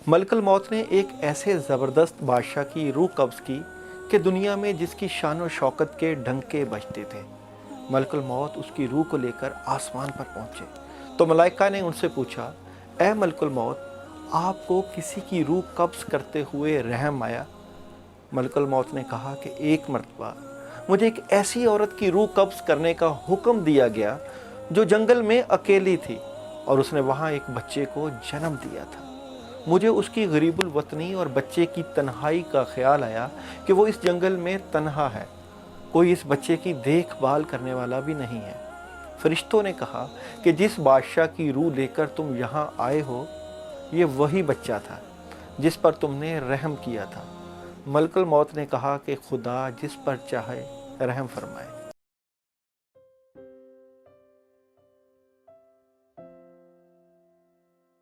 मलकुल मौत ने एक ऐसे ज़बरदस्त बादशाह की रूह कब्ज़ की कि दुनिया में जिसकी शान और शौकत के डंके बजते थे। मलकुल मौत उसकी रूह को लेकर आसमान पर पहुँचे तो मलाइका ने उनसे पूछा, ए मलकुल मौत, आपको किसी की रूह कब्ज़ करते हुए रहम आया? मलकुल मौत ने कहा कि एक मरतबा मुझे एक ऐसी औरत की रूह कब्ज़ करने का हुक्म दिया गया जो जंगल में अकेली थी और उसने वहाँ एक बच्चे को जन्म दिया था। मुझे उसकी गरीबुल वतनी और बच्चे की तन्हाई का ख्याल आया कि वो इस जंगल में तन्हा है, कोई इस बच्चे की देखभाल करने वाला भी नहीं है। फरिश्तों ने कहा कि जिस बादशाह की रूह लेकर तुम यहाँ आए हो, ये वही बच्चा था जिस पर तुमने रहम किया था। मलकुल मौत ने कहा कि खुदा जिस पर चाहे रहम फरमाए।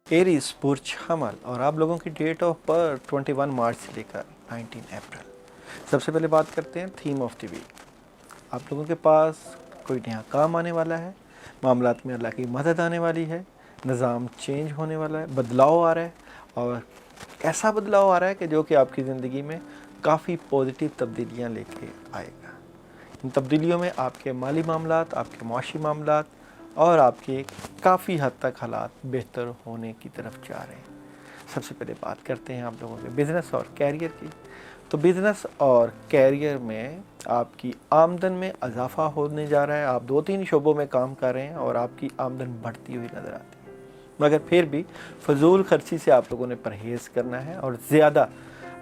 एरीज बुर्ज हमल और आप लोगों की डेट ऑफ बर्थ 21 मार्च से लेकर 19 अप्रैल। सबसे पहले बात करते हैं थीम ऑफ द वीक। आप लोगों के पास कोई नया काम आने वाला है, मामलात में अल्लाह की मदद आने वाली है, निज़ाम चेंज होने वाला है, बदलाव आ रहा है और ऐसा बदलाव आ रहा है कि जो कि आपकी ज़िंदगी में काफ़ी पॉजिटिव तब्दीलियाँ लेके आएगा। इन तब्दीलियों में आपके माली मामलात, आपके मुआशी मामलात और आपके काफ़ी हद तक हालात बेहतर होने की तरफ जा रहे हैं। सबसे पहले बात करते हैं आप लोगों के बिज़नेस और कैरियर की। तो बिज़नेस और कैरियर में आपकी आमदन में इजाफ़ा होने जा रहा है। आप 2-3 शोबों में काम कर रहे हैं और आपकी आमदन बढ़ती हुई नज़र आती है, मगर फिर भी फजूल खर्ची से आप लोगों ने परहेज़ करना है और ज़्यादा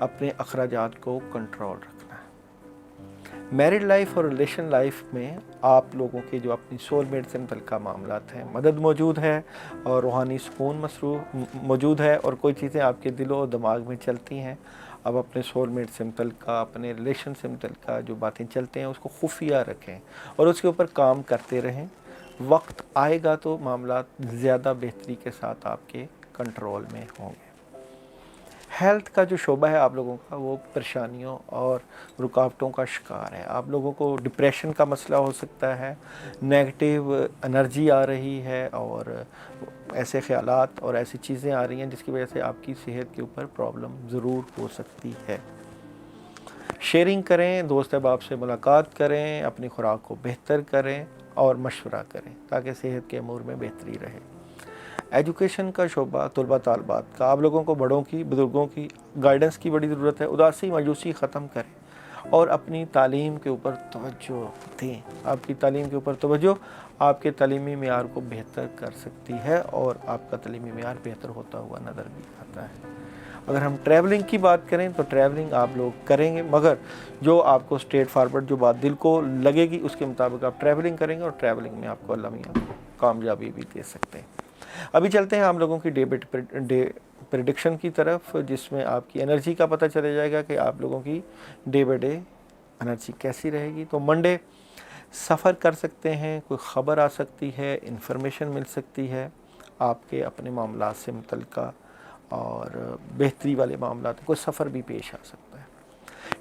अपने अखराजात को कंट्रोल रखना है। मैरिड लाइफ और रिलेशन लाइफ में आप लोगों के जो अपनी सोलमेट से मुतल्लिक़ मामलात हैं, मदद मौजूद है और रूहानी सुकून मौजूद है और कोई चीज़ें आपके दिलो और दिमाग में चलती हैं। अब अपने सोलमेट से मुतल्लिक़, अपने रिलेशन से मुतल्लिक़ जो बातें चलते हैं उसको खुफिया रखें और उसके ऊपर काम करते रहें। वक्त आएगा तो मामलात ज़्यादा बेहतरी के साथ आपके कंट्रोल में होंगे। हेल्थ का जो शोबा है आप लोगों का, वो परेशानियों और रुकावटों का शिकार है। आप लोगों को डिप्रेशन का मसला हो सकता है, नेगेटिव एनर्जी आ रही है और ऐसे ख़यालात और ऐसी चीज़ें आ रही हैं जिसकी वजह से आपकी सेहत के ऊपर प्रॉब्लम ज़रूर हो सकती है। शेयरिंग करें, दोस्त अहबाब से मुलाकात करें, अपनी खुराक को बेहतर करें और मशवरा करें ताकि सेहत के अमूर में बेहतरी रहे। एजुकेशन का शोबा, तलबा तालबात का, आप लोगों को बड़ों की, बुज़ुर्गों की गाइडेंस की बड़ी ज़रूरत है। उदासी मायूसी ख़त्म करें और अपनी तालीम के ऊपर तवज्जो दें। आपकी तालीम के ऊपर तवज्जो आपके तालीमी मेयार को बेहतर कर सकती है और आपका तालीमी मेयार बेहतर होता हुआ नज़र भी आता है। अगर हम ट्रैवलिंग की बात करें तो ट्रैवलिंग आप लोग करेंगे, मगर जो आपको स्ट्रेट फारवर्ड जो बात दिल को लगेगी उसके मुताबिक आप ट्रैवलिंग करेंगे और ट्रैवलिंग में आपको अल्लाह मियां कामयाबी भी दे सकते हैं। अभी चलते हैं हम लोगों की डे प्रेडिक्शन की तरफ, जिसमें आपकी एनर्जी का पता चला जाएगा कि आप लोगों की डे बाय डे एनर्जी कैसी रहेगी। तो मंडे सफ़र कर सकते हैं, कोई ख़बर आ सकती है, इन्फॉर्मेशन मिल सकती है आपके अपने मामलात से मुतल्लिक़ और बेहतरी वाले मामलात, कोई सफ़र भी पेश आ सकता है।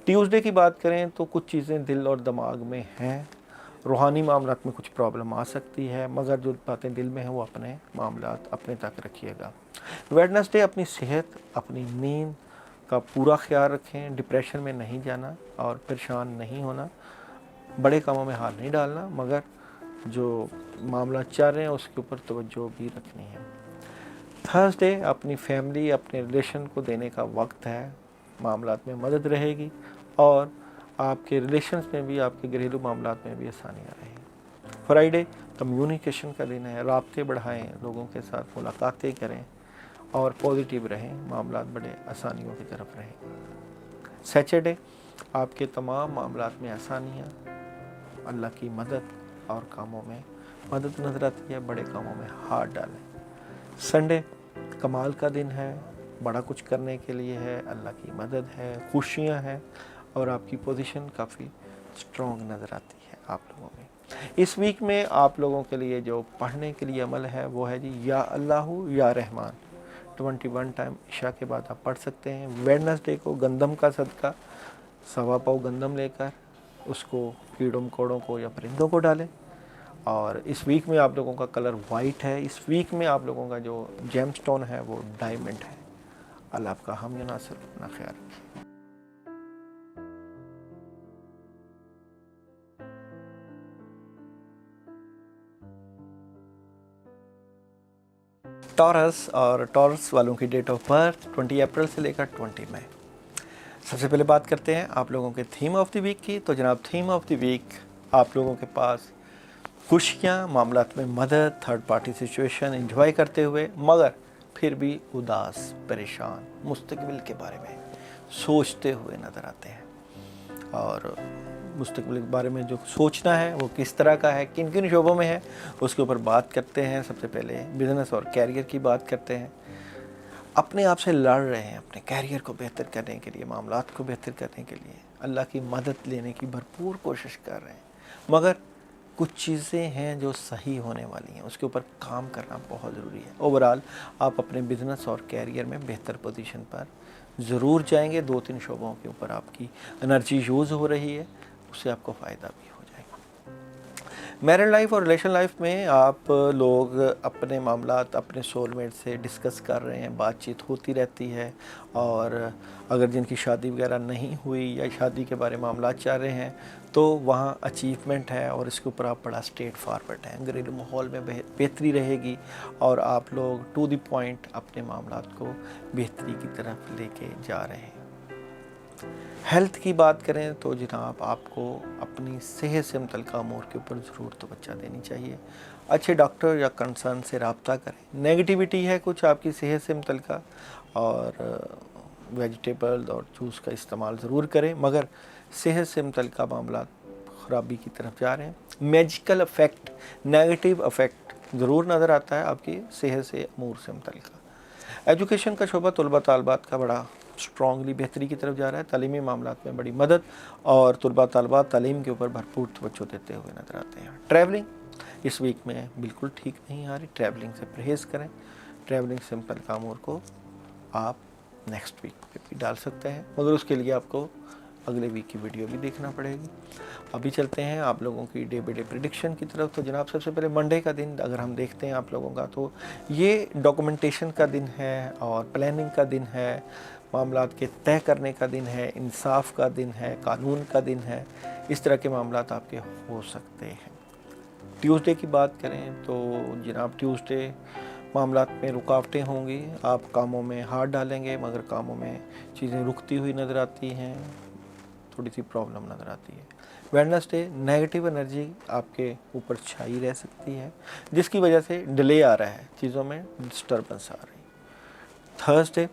ट्यूसडे की बात करें तो कुछ चीज़ें दिल और दिमाग में हैं, रूहानी मामलात में कुछ प्रॉब्लम आ सकती है, मगर जो बातें दिल में हैं वो अपने मामलात अपने तक रखिएगा। वेडनेसडे अपनी सेहत, अपनी नींद का पूरा ख्याल रखें, डिप्रेशन में नहीं जाना और परेशान नहीं होना, बड़े कामों में हाथ नहीं डालना, मगर जो मामला चल रहे हैं उसके ऊपर तवज्जो भी रखनी है। थर्सडे अपनी फैमिली, अपने रिलेशन को देने का वक्त है, मामलात में मदद रहेगी और आपके रिलेशंस में भी, आपके घरेलू मामलात में भी आसानियाँ रहेंगी। फ्राइडे कम्युनिकेशन का दिन है, राब्ते बढ़ाएं, लोगों के साथ मुलाकातें करें और पॉजिटिव रहें, मामलात बड़े आसानियों की तरफ रहें। सैटरडे आपके तमाम मामलात में आसानियाँ, अल्लाह की मदद और कामों में मदद नज़र आती है, बड़े कामों में हाथ डालें। संडे कमाल का दिन है, बड़ा कुछ करने के लिए है, अल्लाह की मदद है, खुशियाँ हैं और आपकी पोजीशन काफ़ी स्ट्रॉन्ग नज़र आती है आप लोगों में। इस वीक में आप लोगों के लिए जो पढ़ने के लिए अमल है वो है जी या अल्लाहु या रहमान। 21 टाइम इशा के बाद आप पढ़ सकते हैं। वेडनेसडे को गंदम का सदका, 1.25 पाव गंदम लेकर उसको कीड़ों मकोड़ों को या परिंदों को डालें। और इस वीक में आप लोगों का कलर वाइट है। इस वीक में आप लोगों का जो जेमस्टोन है वो डायमंड है। اللہ آپ کا حامی و ناصر، اپنا خیال رکھیے۔ ٹورس اور ٹورس والوں کی ڈیٹ آف برتھ 20 اپریل سے لے کر 20 مئی۔ سب سے پہلے بات کرتے ہیں آپ لوگوں کے تھیم آف دی ویک کی۔ تو جناب تھیم آف دی ویک آپ لوگوں کے پاس خوشیاں، معاملات میں مدد، تھرڈ پارٹی سچویشن انجوائے کرتے ہوئے مگر پھر بھی اداس، پریشان، مستقبل کے بارے میں سوچتے ہوئے نظر آتے ہیں۔ اور مستقبل کے بارے میں جو سوچنا ہے وہ کس طرح کا ہے، کن کن شعبوں میں ہے، اس کے اوپر بات کرتے ہیں۔ سب سے پہلے بزنس اور کیریئر کی بات کرتے ہیں۔ اپنے آپ سے لڑ رہے ہیں اپنے کیریئر کو بہتر کرنے کے لیے، معاملات کو بہتر کرنے کے لیے اللہ کی مدد لینے کی بھرپور کوشش کر رہے ہیں، مگر کچھ چیزیں ہیں جو صحیح ہونے والی ہیں، اس کے اوپر کام کرنا بہت ضروری ہے۔ اوورال آپ اپنے بزنس اور کیریئر میں بہتر پوزیشن پر ضرور جائیں گے۔ 2-3 شعبوں کے اوپر آپ کی انرجی یوز ہو رہی ہے، اس سے آپ کو فائدہ بھی ہو جائے گا۔ میرڈ لائف اور ریلیشن لائف میں آپ لوگ اپنے معاملات اپنے سول میٹ سے ڈسکس کر رہے ہیں، بات چیت ہوتی رہتی ہے، اور اگر جن کی شادی وغیرہ نہیں ہوئی یا شادی کے بارے معاملات چاہ رہے ہیں تو وہاں اچیومنٹ ہے، اور اس کے اوپر آپ بڑا اسٹریٹ فارورڈ ہیں۔ گھریلو ماحول میں بہتری رہے گی اور آپ لوگ ٹو دی پوائنٹ اپنے معاملات کو بہتری کی طرف لے کے جا رہے ہیں۔ ہیلتھ کی بات کریں تو جناب آپ کو اپنی صحت سے متعلقہ امور کے اوپر ضرور توجہ دینی چاہیے۔ اچھے ڈاکٹر یا کنسرن سے رابطہ کریں۔ نیگیٹیوٹی ہے کچھ آپ کی صحت سے متعلقہ، اور ویجیٹیبل اور جوس کا استعمال ضرور کریں، مگر صحت سے متعلقہ معاملات خرابی کی طرف جا رہے ہیں۔ میجیکل افیکٹ، نیگیٹیو افیکٹ ضرور نظر آتا ہے آپ کی صحت سے امور سے متعلقہ۔ ایجوکیشن کا شعبہ طلباء طالبات کا بڑا اسٹرانگلی بہتری کی طرف جا رہا ہے۔ تعلیمی معاملات میں بڑی مدد، اور طلباء طالبات تعلیم کے اوپر بھرپور توجہ دیتے ہوئے نظر آتے ہیں۔ ٹریولنگ اس ویک میں بالکل ٹھیک نہیں آ رہی، ٹریولنگ سے پرہیز کریں۔ ٹریولنگ سے متعلقہ امور کو آپ نیکسٹ ویک پہ بھی ڈال سکتے ہیں، مگر اس کے لیے آپ کو اگلے ویک کی ویڈیو بھی دیکھنا پڑے گی۔ ابھی چلتے ہیں آپ لوگوں کی ڈے بائی ڈے پریڈکشن کی طرف۔ تو جناب سب سے پہلے منڈے کا دن اگر ہم دیکھتے ہیں آپ لوگوں کا، تو یہ ڈاکومنٹیشن کا دن ہے اور پلاننگ کا دن ہے، معاملات کے طے کرنے کا دن ہے، انصاف کا دن ہے، قانون کا دن ہے۔ اس طرح کے معاملات آپ کے ہو سکتے ہیں۔ ٹیوزڈے کی بات کریں تو جناب ٹیوزڈے معاملات میں رکاوٹیں ہوں گی، آپ کاموں میں ہاتھ ڈالیں گے مگر کاموں میں چیزیں رکتی ہوئی نظر آتی ہیں، تھوڑی سی پرابلم نظر آتی ہے۔ ویڈنسڈے نیگیٹو انرجی آپ کے اوپر چھائی رہ سکتی ہے، جس کی وجہ سے ڈیلے آ رہا ہے، چیزوں میں ڈسٹربنس آ رہی ہے۔ تھرسڈے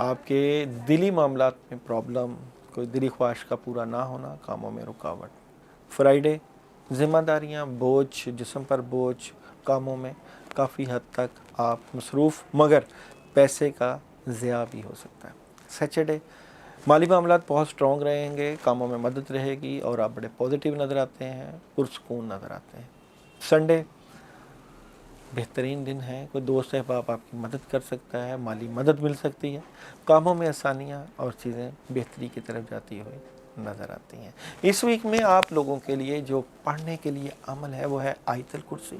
آپ کے دلی معاملات میں پرابلم، کوئی دلی خواہش کا پورا نہ ہونا، کاموں میں رکاوٹ۔ فرائیڈے ذمہ داریاں، بوجھ، جسم پر بوجھ، کاموں میں کافی حد تک آپ مصروف، مگر پیسے کا ضیاع بھی ہو سکتا ہے۔ سیٹرڈے مالی معاملات بہت اسٹرانگ رہیں گے، کاموں میں مدد رہے گی اور آپ بڑے پازیٹیو نظر آتے ہیں، پرسکون نظر آتے ہیں۔ سنڈے بہترین دن ہے، کوئی دوست احباب آپ کی مدد کر سکتا ہے، مالی مدد مل سکتی ہے، کاموں میں آسانیاں اور چیزیں بہتری کی طرف جاتی ہوئی نظر آتی ہیں۔ اس ویک میں آپ لوگوں کے لیے جو پڑھنے کے لیے عمل ہے وہ ہے آیت الکرسی۔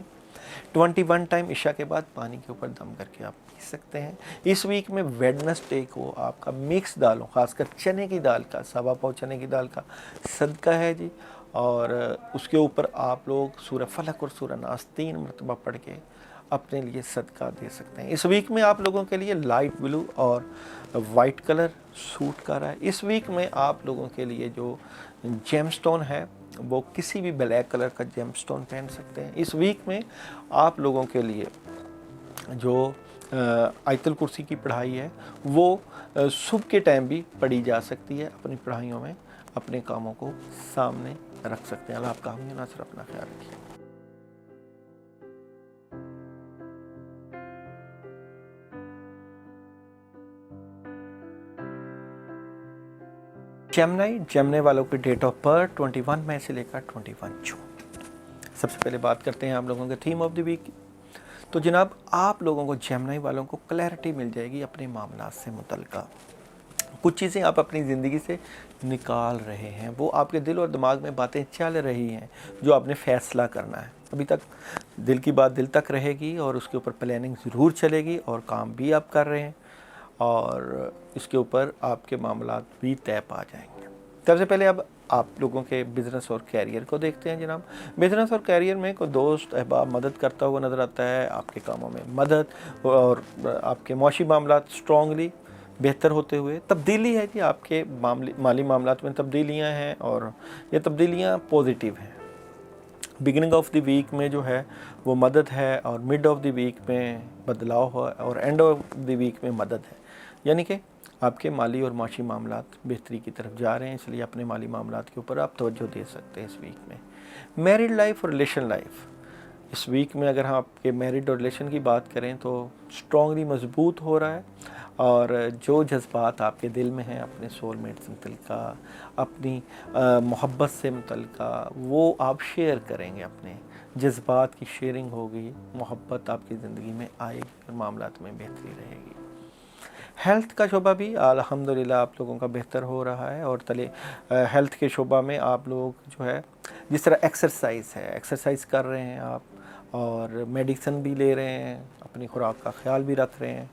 21 ٹائم عشاء کے بعد پانی کے اوپر دم کر کے آپ پی سکتے ہیں۔ اس ویک میں ویڈنسڈے کو آپ کا مکس دالوں، خاص کر چنے کی دال کا، 1.25 پاؤ چنے کی دال کا صدقہ ہے جی، اور اس کے اوپر آپ لوگ سورہ فلق اور سورہ ناس 3 مرتبہ پڑھ کے اپنے لیے صدقہ دے سکتے ہیں۔ اس ویک میں آپ لوگوں کے لیے لائٹ بلو اور وائٹ کلر سوٹ کر رہا ہے۔ اس ویک میں آپ لوگوں کے لیے جو جیم سٹون ہے وہ کسی بھی بلیک کلر کا جیم سٹون پہن سکتے ہیں۔ اس ویک میں آپ لوگوں کے لیے جو آیت الکرسی کی پڑھائی ہے وہ صبح کے ٹائم بھی پڑھی جا سکتی ہے، اپنی پڑھائیوں میں اپنے کاموں کو سامنے رکھ سکتے ہیں۔ اللہ آپ کا حامی و ناصر، اپنا خیال رکھیے۔ جیمنائی والوں کی ڈیٹ آف برتھ 21 مئی سے لے کر 21 جون۔ سب سے پہلے بات کرتے ہیں آپ لوگوں کے تھیم آف دی ویک کی۔ تو جناب آپ لوگوں کو جیمنائی والوں کو کلیئرٹی مل جائے گی اپنے معاملات سے متعلقہ۔ کچھ چیزیں آپ اپنی زندگی سے نکال رہے ہیں، وہ آپ کے دل اور دماغ میں باتیں چل رہی ہیں جو آپ نے فیصلہ کرنا ہے۔ ابھی تک دل کی بات دل تک رہے گی اور اس کے اوپر پلاننگ ضرور چلے گی اور کام بھی آپ کر رہے ہیں، اور اس کے اوپر آپ کے معاملات بھی طے پا جائیں گے۔ سب سے پہلے اب آپ لوگوں کے بزنس اور کیریئر کو دیکھتے ہیں جناب۔ بزنس اور کیریئر میں کوئی دوست احباب مدد کرتا ہوا نظر آتا ہے، آپ کے کاموں میں مدد، اور آپ کے معاشی معاملات اسٹرانگلی بہتر ہوتے ہوئے۔ تبدیلی ہے کہ آپ کے مالی معاملات میں تبدیلیاں ہیں، اور یہ تبدیلیاں پازیٹیو ہیں۔ بگننگ آف دی ویک میں جو ہے وہ مدد ہے، اور مڈ آف دی ویک میں بدلاؤ ہے، اور اینڈ آف دی ویک میں مدد ہے، یعنی کہ آپ کے مالی اور معاشی معاملات بہتری کی طرف جا رہے ہیں، اس لیے اپنے مالی معاملات کے اوپر آپ توجہ دے سکتے ہیں اس ویک میں۔ میرڈ لائف اور ریلیشن لائف، اس ویک میں اگر ہم آپ کے میرڈ اور ریلیشن کی بات کریں تو اسٹرانگلی مضبوط ہو رہا ہے، اور جو جذبات آپ کے دل میں ہیں اپنے سول میٹ سے متعلقہ، اپنی محبت سے متعلقہ، وہ آپ شیئر کریں گے۔ اپنے جذبات کی شیئرنگ ہوگی، محبت آپ کی زندگی میں آئے گی، اور معاملات میں بہتری رہے گی۔ ہیلتھ کا شعبہ بھی الحمدللہ آپ لوگوں کا بہتر ہو رہا ہے، اور ہیلتھ کے شعبہ میں آپ لوگ جو ہے جس طرح ایکسرسائز کر رہے ہیں آپ، اور میڈیسن بھی لے رہے ہیں، اپنی خوراک کا خیال بھی رکھ رہے ہیں،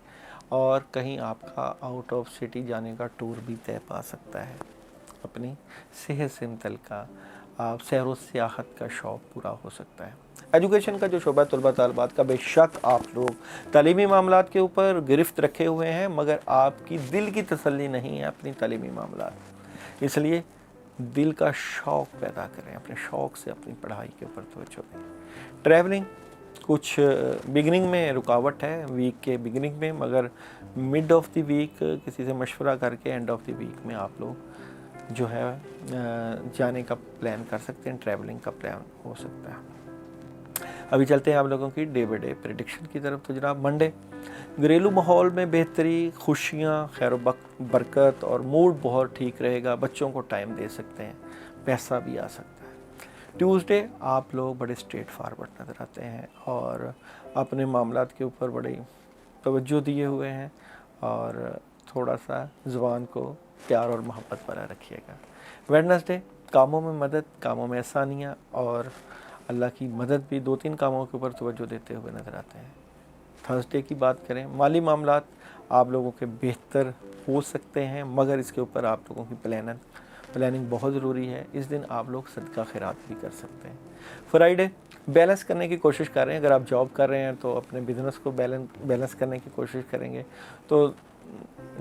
اور کہیں آپ کا آؤٹ آف سٹی جانے کا ٹور بھی طے پا سکتا ہے۔ اپنی صحت سے متعلقہ آپ سیر و سیاحت کا شوق پورا ہو سکتا ہے۔ ایجوکیشن کا جو شعبہ طلباء طالبات کا، بے شک آپ لوگ تعلیمی معاملات کے اوپر گرفت رکھے ہوئے ہیں، مگر آپ کی دل کی تسلی نہیں ہے اپنی تعلیمی معاملات، اس لیے دل کا شوق پیدا کریں، اپنے شوق سے اپنی پڑھائی کے اوپر توجہ دیں۔ ٹریولنگ کچھ بگننگ میں رکاوٹ ہے، ویک کے بگننگ میں، مگر مڈ آف دی ویک کسی سے مشورہ کر کے اینڈ آف دی ویک میں آپ لوگ جو ہے جانے کا پلان کر سکتے ہیں، ٹریولنگ کا پلان ہو سکتا ہے۔ ابھی چلتے ہیں آپ لوگوں کی ڈے بائی ڈے پریڈکشن کی طرف۔ تو جناب منڈے، گھریلو ماحول میں بہتری، خوشیاں، خیر و برکت، اور موڈ بہت ٹھیک رہے گا، بچوں کو ٹائم دے سکتے ہیں، پیسہ بھی آ سکتا ہے۔ ٹیوزڈے آپ لوگ بڑے اسٹریٹ فارورڈ نظر آتے ہیں، اور اپنے معاملات کے اوپر بڑی توجہ دیے ہوئے ہیں، اور تھوڑا سا زبان کو پیار اور محبت والا رکھیے گا۔ ویڈنسڈے، کاموں میں مدد، کاموں میں آسانیاں، اور اللہ کی مدد بھی، 2-3 کاموں کے اوپر توجہ دیتے ہوئے نظر آتے ہیں۔ تھرسڈے کی بات کریں، مالی معاملات آپ لوگوں کے بہتر ہو سکتے ہیں، مگر اس کے اوپر آپ لوگوں کی پلاننگ بہت ضروری ہے۔ اس دن آپ لوگ صدقہ خیرات بھی کر سکتے ہیں۔ فرائیڈے، بیلنس کرنے کی کوشش کر رہے ہیں، اگر آپ جاب کر رہے ہیں تو اپنے بزنس کو بیلنس کرنے کی کوشش کریں گے، تو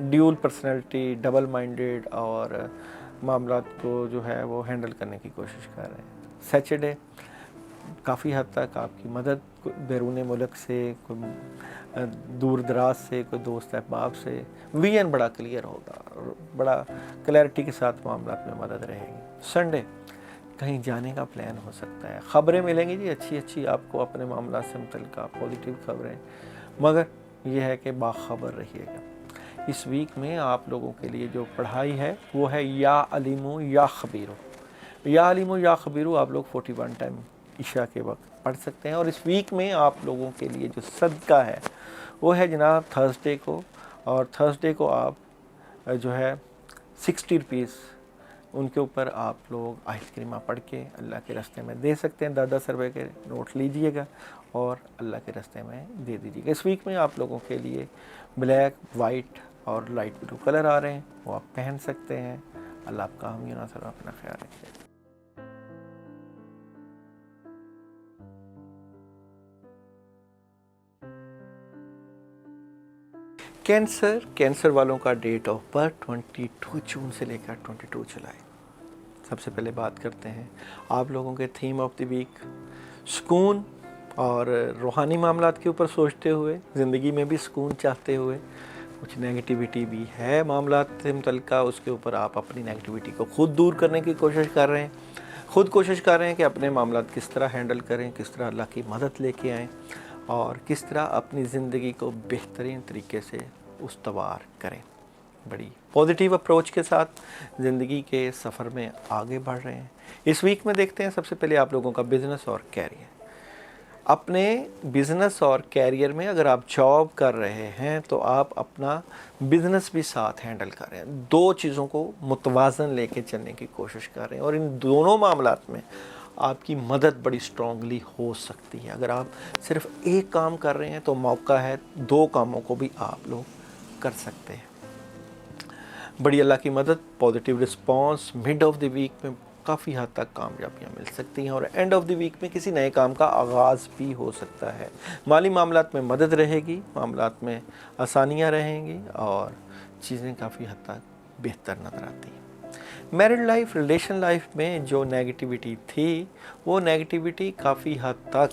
ڈیول پرسنالٹی، ڈبل مائنڈیڈ، اور معاملات کو جو ہے وہ ہینڈل کرنے کی کوشش کر رہے ہیں۔ سیچرڈے، کافی حد تک آپ کی مدد بیرون ملک سے، کوئی دور دراز سے، کوئی دوست احباب سے، ویژن بڑا کلیئر ہوگا، اور بڑا کلیئرٹی کے ساتھ معاملات میں مدد رہے گی۔ سنڈے، کہیں جانے کا پلان ہو سکتا ہے، خبریں ملیں گی جی اچھی آپ کو اپنے معاملات سے متعلقہ، پازیٹیو خبریں، مگر یہ ہے کہ باخبر رہیے گا۔ اس ویک میں آپ لوگوں کے لیے جو پڑھائی ہے وہ ہے یا علیمو یا خبیرو۔ یا علیمو یا خبیرو آپ لوگ 41 ٹائم عشاء کے وقت پڑھ سکتے ہیں، اور اس ویک میں آپ لوگوں کے لیے جو صدقہ ہے وہ ہے جناب تھرسڈے کو، اور تھرسڈے کو آپ جو ہے 60 روپیز ان کے اوپر آپ لوگ آیت کریمہ پڑھ کے اللہ کے راستے میں دے سکتے ہیں۔ 10 روپے کے نوٹ لیجئے گا اور اللہ کے راستے میں دے دیجیے گا۔ اس ویک میں آپ لوگوں کے لیے بلیک، وائٹ اور لائٹ بلو کلر آ رہے ہیں، وہ آپ پہن سکتے ہیں۔ اللہ آپ کا حامی ناصر، اپنا خیال رکھیے۔ کینسر والوں کا ڈیٹ آف برتھ 22 جون سے لے کر 22 جولائی۔ سب سے پہلے بات کرتے ہیں آپ لوگوں کے تھیم آف دی ویک، سکون اور روحانی معاملات کے اوپر سوچتے ہوئے، زندگی میں بھی سکون چاہتے ہوئے۔ کچھ نیگیٹیوٹی بھی ہے معاملات سے متعلقہ، اس کے اوپر آپ اپنی نیگیٹیوٹی کو خود دور کرنے کی کوشش کر رہے ہیں، خود کوشش کر رہے ہیں کہ اپنے معاملات کس طرح ہینڈل کریں، کس طرح اللہ کی مدد لے کے آئیں، اور کس طرح اپنی زندگی کو بہترین طریقے سے استوار کریں۔ بڑی پازیٹیو اپروچ کے ساتھ زندگی کے سفر میں آگے بڑھ رہے ہیں۔ اس ویک میں دیکھتے ہیں سب سے پہلے آپ لوگوں کا بزنس اور کیریئر۔ اپنے بزنس اور کیریئر میں اگر آپ جاب کر رہے ہیں تو آپ اپنا بزنس بھی ساتھ ہینڈل کر رہے ہیں، 2 چیزوں کو متوازن لے کے چلنے کی کوشش کر رہے ہیں، اور ان دونوں معاملات میں آپ کی مدد بڑی اسٹرانگلی ہو سکتی ہے۔ اگر آپ صرف ایک کام کر رہے ہیں تو موقع ہے 2 کاموں کو بھی آپ لوگ कर सकते हैं। बड़ी अल्लाह की मदद, positive response, mid of the week में काफ़ी हद तक कामयाबियाँ मिल सकती हैं और एंड ऑफ द वीक में किसी नए काम का आगाज़ भी हो सकता है। माली मामलात में मदद रहेगी, मामलात में आसानियाँ रहेंगी और चीज़ें काफ़ी हद तक बेहतर नज़र आती हैं। मैरिड लाइफ, रिलेशन लाइफ में जो नेगेटिविटी थी वो नेगेटिविटी काफ़ी हद तक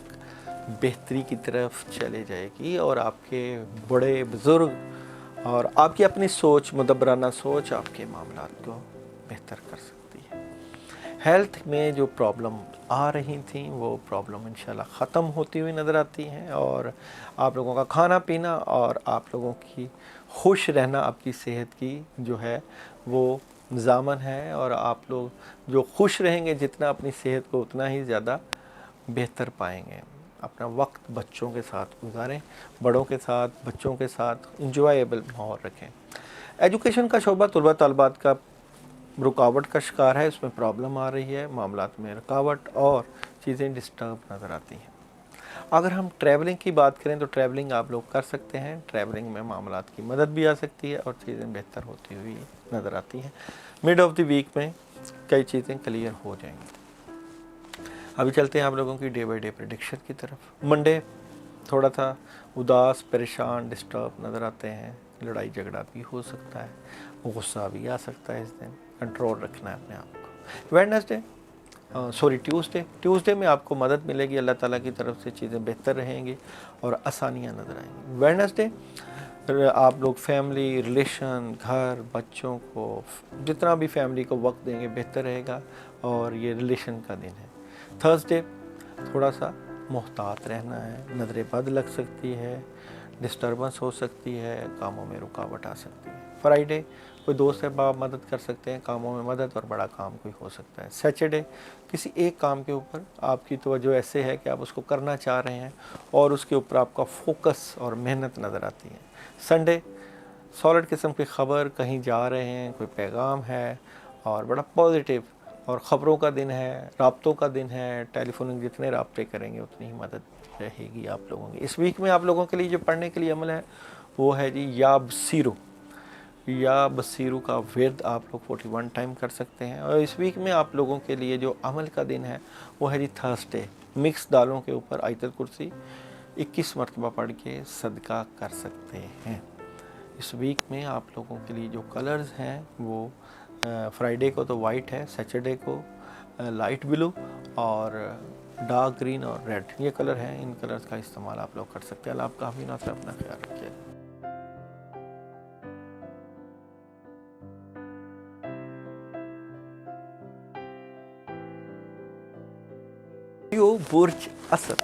बेहतरी की तरफ चले जाएगी और आपके बड़े बुज़ुर्ग और आपकी अपनी सोच, मुदब्बराना सोच आपके मामलात को बेहतर कर सकती है। हेल्थ में जो प्रॉब्लम आ रही थी वो प्रॉब्लम इंशाल्लाह ख़त्म होती हुई नज़र आती हैं और आप लोगों का खाना पीना और आप लोगों की खुश रहना आपकी सेहत की जो है वो ज़ामन है और आप लोग जो खुश रहेंगे जितना अपनी सेहत को उतना ही ज़्यादा बेहतर पाएंगे। अपना वक्त बच्चों के साथ गुजारें, बड़ों के साथ, बच्चों के साथ इंजॉयबल माहौल रखें। एजुकेशन का शोबा तलबा तलबात का रुकावट का शिकार है, उसमें प्रॉब्लम आ रही है, मामलात में रुकावट और चीज़ें डिस्टर्ब नज़र आती हैं। अगर हम ट्रैवलिंग की बात करें तो ट्रैवलिंग आप लोग कर सकते हैं, ट्रैवलिंग में मामलात की मदद भी आ सकती है और चीज़ें बेहतर होती हुई नज़र आती हैं। मिड ऑफ द वीक में कई चीज़ें क्लियर हो जाएंगी। अभी चलते हैं आप लोगों की डे बाई डे प्रेडिक्शन की तरफ। मंडे थोड़ा सा उदास, परेशान, डिस्टर्ब नज़र आते हैं, लड़ाई झगड़ा भी हो सकता है, गुस्सा भी आ सकता है, इस दिन कंट्रोल रखना है अपने आप को। ट्यूसडे में आपको मदद मिलेगी अल्लाह ताला की तरफ से, चीज़ें बेहतर रहेंगी और आसानियाँ नज़र आएंगी। वेडनेसडे आप लोग फैमिली, रिलेशन, घर, बच्चों को जितना भी फैमिली को वक्त देंगे बेहतर रहेगा और ये रिलेशन का दिन है। थर्सडे थोड़ा सा मुहतात रहना है, नज़रें बद लग सकती है, डिस्टर्बेंस हो सकती है, कामों में रुकावट आ सकती है। फ्राइडे कोई दोस्त है बाप मदद कर सकते हैं, कामों में मदद और बड़ा काम कोई हो सकता है। सैटरडे किसी एक काम के ऊपर आपकी तवज्जो ऐसे है कि आप उसको करना चाह रहे हैं और उसके ऊपर आपका फोकस और मेहनत नज़र आती है। संडे सॉलिड किस्म की ख़बर, कहीं जा रहे हैं, कोई पैगाम है और बड़ा पॉजिटिव और ख़बरों का दिन है, राब्तों का दिन है, टेलीफोनिक जितने राब्ते करेंगे उतनी ही मदद रहेगी आप लोगों की। इस वीक में आप लोगों के लिए जो पढ़ने के लिए अमल है वो है जी या बसीरू का विर्द आप लोग 41 टाइम कर सकते हैं। और इस वीक में आप लोगों के लिए जो अमल का दिन है वो है जी थर्सडे, मिक्स दालों के ऊपर आयतल कुर्सी 21 मरतबा पढ़ के सदका कर सकते हैं। इस वीक में आप लोगों के लिए जो कलर्स हैं वो फ्राइडे को तो वाइट है, सैटरडे को लाइट ब्लू और डार्क ग्रीन और रेड, ये कलर हैं। इन कलर्स का इस्तेमाल आप लोग कर सकते हैं। आप काफ़ी ना से अपना ख्याल रखिए। बुर्ज असद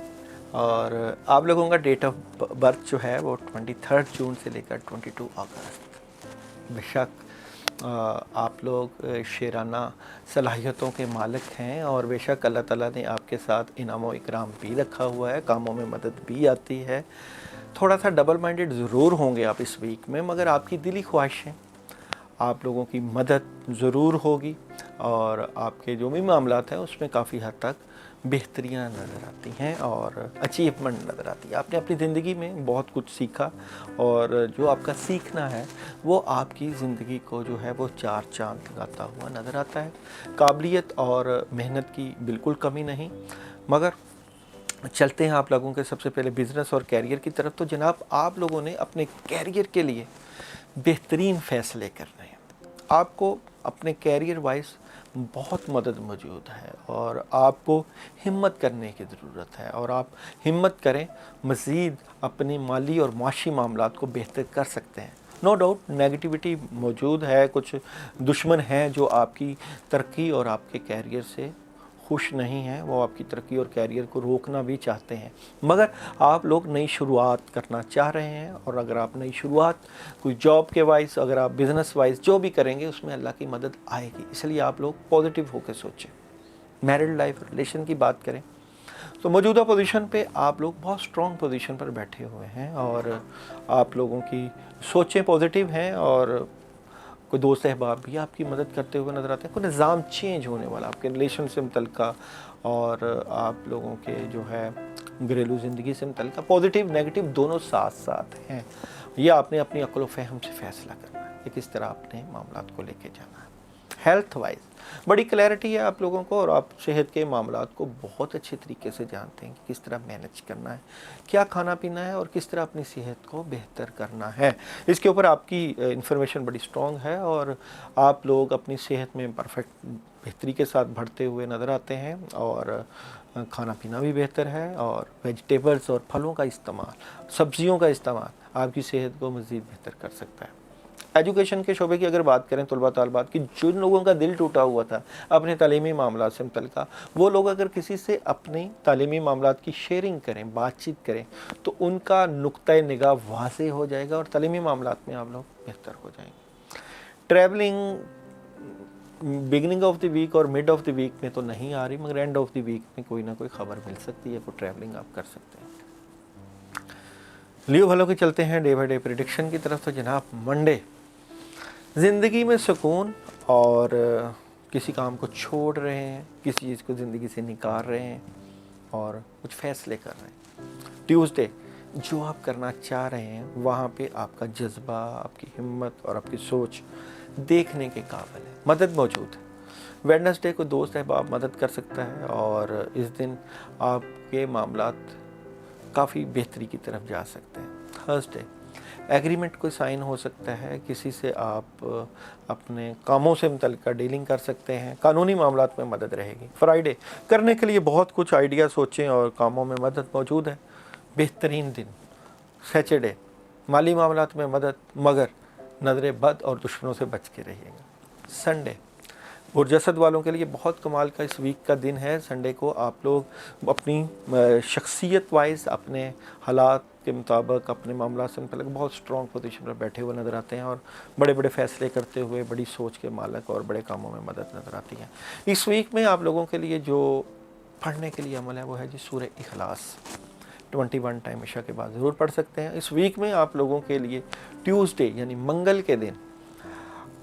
और आप लोगों का डेट ऑफ बर्थ जो है वो 23 जून से लेकर 22 अगस्त। बेशक आप लोग शेराना सलाहियतों के मालिक हैं और बेशक अल्लाह ताला ने आपके साथ इनाम व इकराम भी रखा हुआ है, कामों में मदद भी आती है। थोड़ा सा डबल माइंडेड ज़रूर होंगे आप इस वीक में, मगर आपकी दिली ख्वाहिशें, आप लोगों की मदद ज़रूर होगी और आपके जो भी मामलात हैं उसमें काफ़ी हद तक बेहतरियाँ नज़र आती हैं और अचीवमेंट नज़र आती है। आपने अपनी ज़िंदगी में बहुत कुछ सीखा और जो आपका सीखना है वो आपकी ज़िंदगी को जो है वो चार चांद लगाता हुआ नज़र आता है। काबिलियत और मेहनत की बिल्कुल कमी नहीं, मगर चलते हैं आप लोगों के सबसे पहले बिज़नेस और कैरियर की तरफ। तो जनाब आप लोगों ने अपने कैरियर के लिए बेहतरीन फ़ैसले करने हैं। आपको अपने कैरियर वाइज बहुत मदद मौजूद है और आपको हिम्मत करने की ज़रूरत है और आप हिम्मत करें, मज़ीद अपनी माली और माशी मामलात को बेहतर कर सकते हैं। नो डाउट नेगेटिविटी मौजूद है, कुछ दुश्मन हैं जो आपकी तरक्की और आपके कैरियर से खुश नहीं हैं, वो आपकी तरक्की और कैरियर को रोकना भी चाहते हैं। मगर आप लोग नई शुरुआत करना चाह रहे हैं और अगर आप नई शुरुआत कोई जॉब के वाइज, अगर आप बिज़नेस वाइज जो भी करेंगे उसमें अल्लाह की मदद आएगी। इसलिए आप लोग पॉजिटिव होकर सोचें। मैरिड लाइफ, रिलेशन की बात करें तो मौजूदा पोजीशन पे आप लोग बहुत स्ट्रॉन्ग पोजीशन पर बैठे हुए हैं और आप लोगों की सोचें पॉजिटिव हैं और कोई दोस्त अहबाब भी आपकी मदद करते हुए नज़र आते हैं। कोई निज़ाम चेंज होने वाला आपके रिलेशन से मुतल्लिका और आप लोगों के जो है घरेलू ज़िंदगी से मुतल्लिका, पॉजिटिव नेगेटिव दोनों साथ साथ हैं। ये आपने अपनी अक्ल व फहम से फैसला करना है कि किस तरह आपने मामलात को लेके जाना है। हेल्थ वाइज बड़ी क्लैरिटी है आप लोगों को, और आप सेहत के मामलात को बहुत अच्छे तरीके से जानते हैं कि किस तरह मैनेज करना है, क्या खाना पीना है और किस तरह अपनी सेहत को बेहतर करना है। इसके ऊपर आपकी इंफॉर्मेशन बड़ी स्ट्रॉन्ग है और आप लोग अपनी सेहत में परफेक्ट बेहतरी के साथ बढ़ते हुए नज़र आते हैं, और खाना पीना भी बेहतर है, और वेजिटेबल्स और फलों का इस्तेमाल, सब्जियों का इस्तेमाल आपकी सेहत को मज़ीद बेहतर कर सकता है। एजुकेशन के शोबे की अगर बात करें तलबा तालिबात की, जिन लोगों का दिल टूटा हुआ था अपने तालीमी मामला से मुतल्लिक़, वो लोग अगर किसी से अपनी तालीमी मामलात की शेयरिंग करें, बातचीत करें, तो उनका नुक्ता निगाह वाज़ेह हो जाएगा और तालीमी मामलात में आप लोग बेहतर हो जाएंगे। Travelling beginning of the week और मिड ऑफ द वीक में तो नहीं आ रही, मगर एंड ऑफ द वीक में कोई ना कोई खबर मिल सकती है, कोई ट्रैवलिंग आप कर सकते हैं। लियो वालों के चलते हैं डे बाई डे प्रेडिक्शन की तरफ। तो जनाब मंडे, ज़िंदगी में सुकून, और किसी काम को छोड़ रहे हैं, किसी चीज़ को ज़िंदगी से निकाल रहे हैं और कुछ फैसले कर रहे हैं। ट्यूसडे, जो आप करना चाह रहे हैं वहाँ पे आपका जज्बा, आपकी हिम्मत और आपकी सोच देखने के काबिल है, मदद मौजूद है। वेडनेसडे को दोस्त अहबाब मदद कर सकता है और इस दिन आपके मामलात काफ़ी बेहतरी की तरफ जा सकते हैं। थर्सडे, एग्रीमेंट कोई साइन हो सकता है, किसी से आप अपने कामों से मुतल्लिक़ डीलिंग कर सकते हैं, कानूनी मामलात में मदद रहेगी। फ्राइडे, करने के लिए बहुत कुछ आइडिया सोचें और कामों में मदद मौजूद है, बेहतरीन दिन। सैटरडे, माली मामलात में मदद, मगर नज़र बद और दुश्मनों से बच के रहिएगा। संडे, पुरजसद वालों के लिए बहुत कमाल का इस वीक का दिन है। संडे को आप लोग अपनी शख्सियत वाइज, अपने हालात के मुताबिक, अपने मामला से मुतल्लिक़ बहुत स्ट्रॉन्ग पोजीशन पर बैठे हुए नज़र आते हैं और बड़े बड़े फ़ैसले करते हुए बड़ी सोच के मालिक और बड़े कामों में मदद नज़र आती है। इस वीक में आप लोगों के लिए जो पढ़ने के लिए अमल है वो है जी सूरह इखलास। 21 टाइम इशा के बाद ज़रूर पढ़ सकते हैं। इस वीक में आप लोगों के लिए ट्यूसडे यानी मंगल के दिन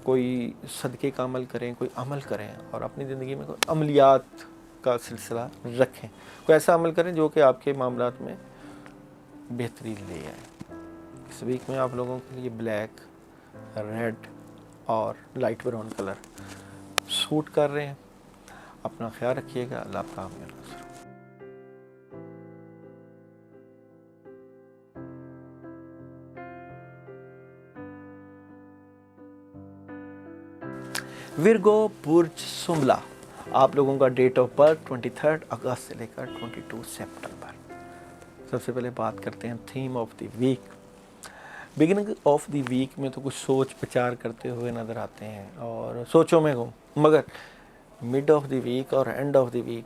कोई सदक़े का अमल करें, कोई अमल करें और अपनी ज़िंदगी में कोई अमलियात का सिलसिला रखें। कोई ऐसा अमल करें जो कि आपके मामलात में बेहतरी ले आए। इस वीक में आप लोगों के लिए ब्लैक, रेड और लाइट ब्राउन कलर सूट कर रहे हैं। अपना ख्याल रखिएगा। अल्लाह आपका हामी और नासिर। विर्गो बुर्ज सुमला, आप लोगों का डेट ऑफ बर्थ 23 अगस्त से लेकर 22 सितंबर। सबसे पहले बात करते हैं theme of the week. Beginning of the week में तो कुछ सोच विचार करते हुए नज़र आते हैं और सोचों में हो, मगर मिड ऑफ द वीक और एंड ऑफ द वीक